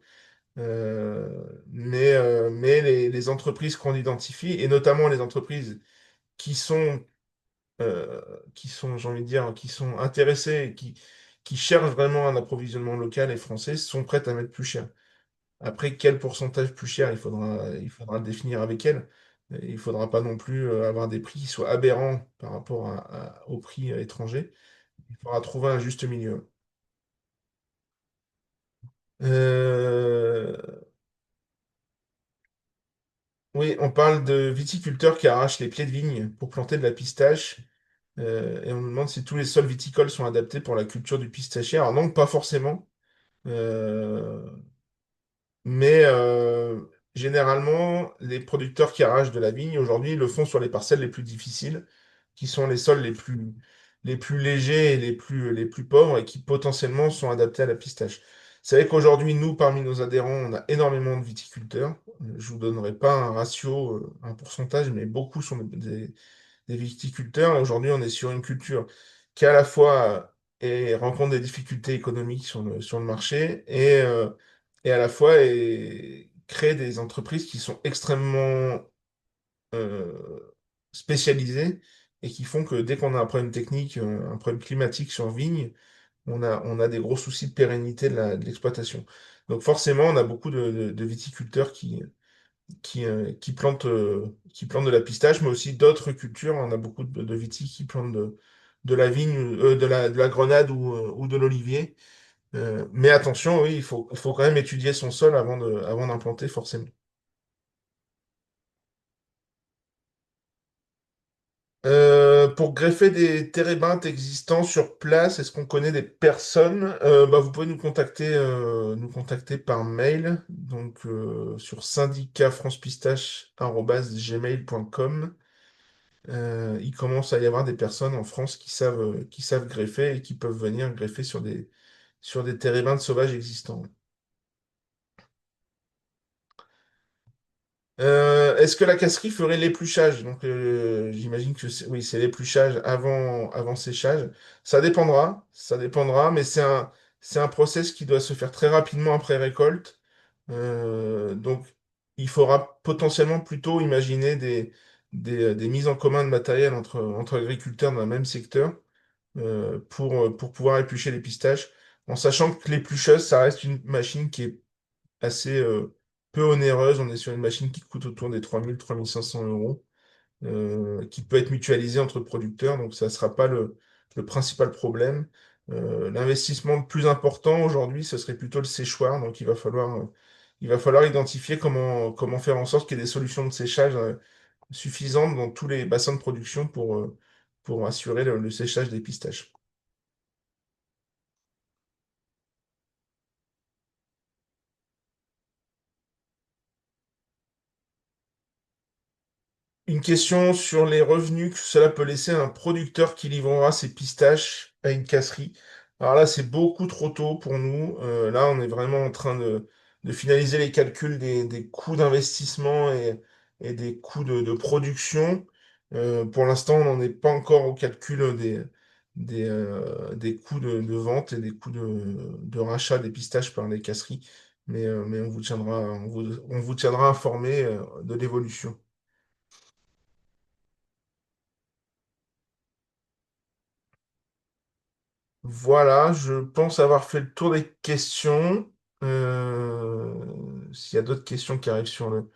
Mais les entreprises qu'on identifie, et notamment les entreprises qui sont, euh, j'ai envie de dire, qui sont intéressées, qui cherchent vraiment un approvisionnement local et français, sont prêtes à mettre plus cher. Après, quel pourcentage plus cher, il faudra le définir avec elles. Il ne faudra pas non plus avoir des prix qui soient aberrants par rapport aux prix étrangers. Il faudra trouver un juste milieu. Euh, Oui, on parle de viticulteurs qui arrachent les pieds de vigne pour planter de la pistache. Et on nous demande si tous les sols viticoles sont adaptés pour la culture du pistachier. Alors non, pas forcément. Euh, mais généralement, les producteurs qui arrachent de la vigne aujourd'hui le font sur les parcelles les plus difficiles, qui sont les sols les plus légers et les plus pauvres et qui potentiellement sont adaptés à la pistache. Vous savez qu'aujourd'hui, nous, parmi nos adhérents, on a énormément de viticulteurs. Je vous donnerai pas un ratio, un pourcentage, mais beaucoup sont des viticulteurs. Aujourd'hui, on est sur une culture qui à la fois rencontre des difficultés économiques sur le marché et à la fois crée des entreprises qui sont extrêmement euh, spécialisées et qui font que dès qu'on a un problème technique, un problème climatique sur vigne, on a des gros soucis de pérennité de l'exploitation. Donc forcément, on a beaucoup de viticulteurs qui plantent de la pistache, mais aussi d'autres cultures. On a beaucoup de vitis qui plantent de la vigne, de la grenade ou de l'olivier. Mais attention, oui, il faut quand même étudier son sol avant d'implanter, forcément. Pour greffer des térébintes existants sur place, est-ce qu'on connaît des personnes? Bah, vous pouvez nous contacter par mail, donc sur syndicatfrancepistache@gmail.com. Il commence à y avoir des personnes en France qui savent greffer et qui peuvent venir greffer sur des térébintes sauvages existants. Est-ce que la casserie ferait l'épluchage? Donc, j'imagine que oui, c'est l'épluchage avant séchage. Ça dépendra, mais c'est un process qui doit se faire très rapidement après récolte. Donc, il faudra potentiellement plutôt imaginer des mises en commun de matériel entre agriculteurs dans le même secteur pour pouvoir éplucher les pistaches, en sachant que l'éplucheuse, ça reste une machine qui est assez peu onéreuse. On est sur une machine qui coûte autour des 3 000 500 euros, qui peut être mutualisée entre producteurs, donc ça ne sera pas le principal problème. L'investissement le plus important aujourd'hui, ce serait plutôt le séchoir, donc il va falloir identifier comment faire en sorte qu'il y ait des solutions de séchage suffisantes dans tous les bassins de production pour assurer le séchage des pistaches. Une question sur les revenus que cela peut laisser à un producteur qui livrera ses pistaches à une casserie. Alors là, c'est beaucoup trop tôt pour nous. Là, on est vraiment en train de finaliser les calculs des coûts d'investissement et des coûts de production. Pour l'instant, on n'en est pas encore au calcul des coûts de vente et des coûts de rachat des pistaches par les casseries. Mais on vous tiendra informé, de l'évolution. Voilà, je pense avoir fait le tour des questions. S'il y a d'autres questions qui arrivent sur le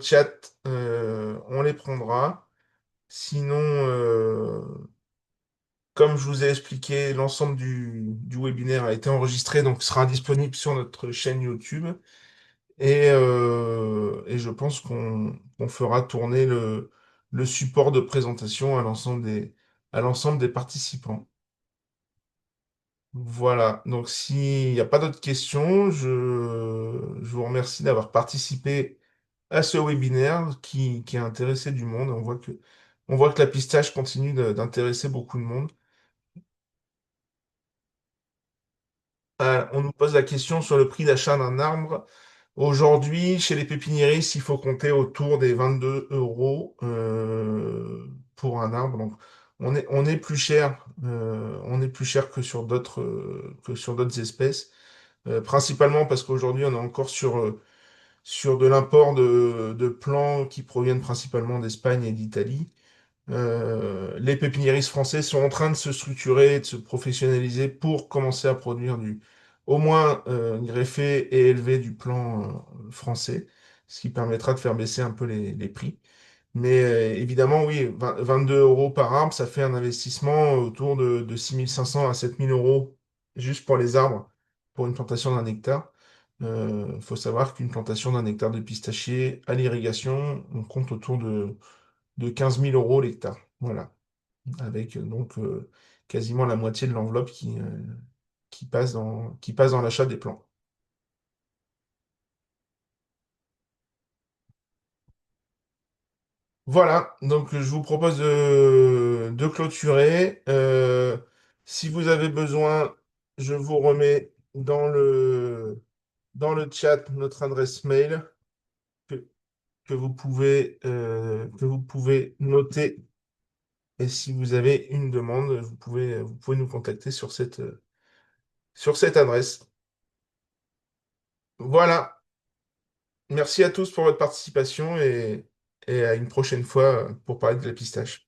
chat, on les prendra. Sinon, comme je vous ai expliqué, l'ensemble du webinaire a été enregistré, donc sera disponible sur notre chaîne YouTube. Et je pense qu'on fera tourner le support de présentation à l'ensemble des participants. Voilà, donc s'il n'y a pas d'autres questions, je vous remercie d'avoir participé à ce webinaire qui a intéressé du monde. On voit que la pistache continue d'intéresser beaucoup de monde. On nous pose la question sur le prix d'achat d'un arbre. Aujourd'hui, chez les pépiniéristes, il faut compter autour des 22 euros pour un arbre. Donc, on est plus cher, on est plus cher que sur d'autres espèces. Principalement parce qu'aujourd'hui, on est encore sur de l'import de plants qui proviennent principalement d'Espagne et d'Italie. Les pépiniéristes français sont en train de se structurer, et de se professionnaliser pour commencer à produire au moins greffé et élevé du plan français, ce qui permettra de faire baisser un peu les prix. Mais évidemment, oui, 22 euros par arbre, ça fait un investissement autour de 6 500 à 7 000 euros juste pour les arbres, pour une plantation d'un hectare. Il faut savoir qu'une plantation d'un hectare de pistachier à l'irrigation, on compte autour de 15 000 euros l'hectare. Voilà, avec quasiment la moitié de l'enveloppe qui passe dans l'achat des plants. Voilà, donc je vous propose de clôturer. Si vous avez besoin, je vous remets dans le chat notre adresse mail que, que vous pouvez noter. Et si vous avez une demande, vous pouvez nous contacter sur cette adresse. Voilà, merci à tous pour votre participation et à une prochaine fois pour parler de la pistache.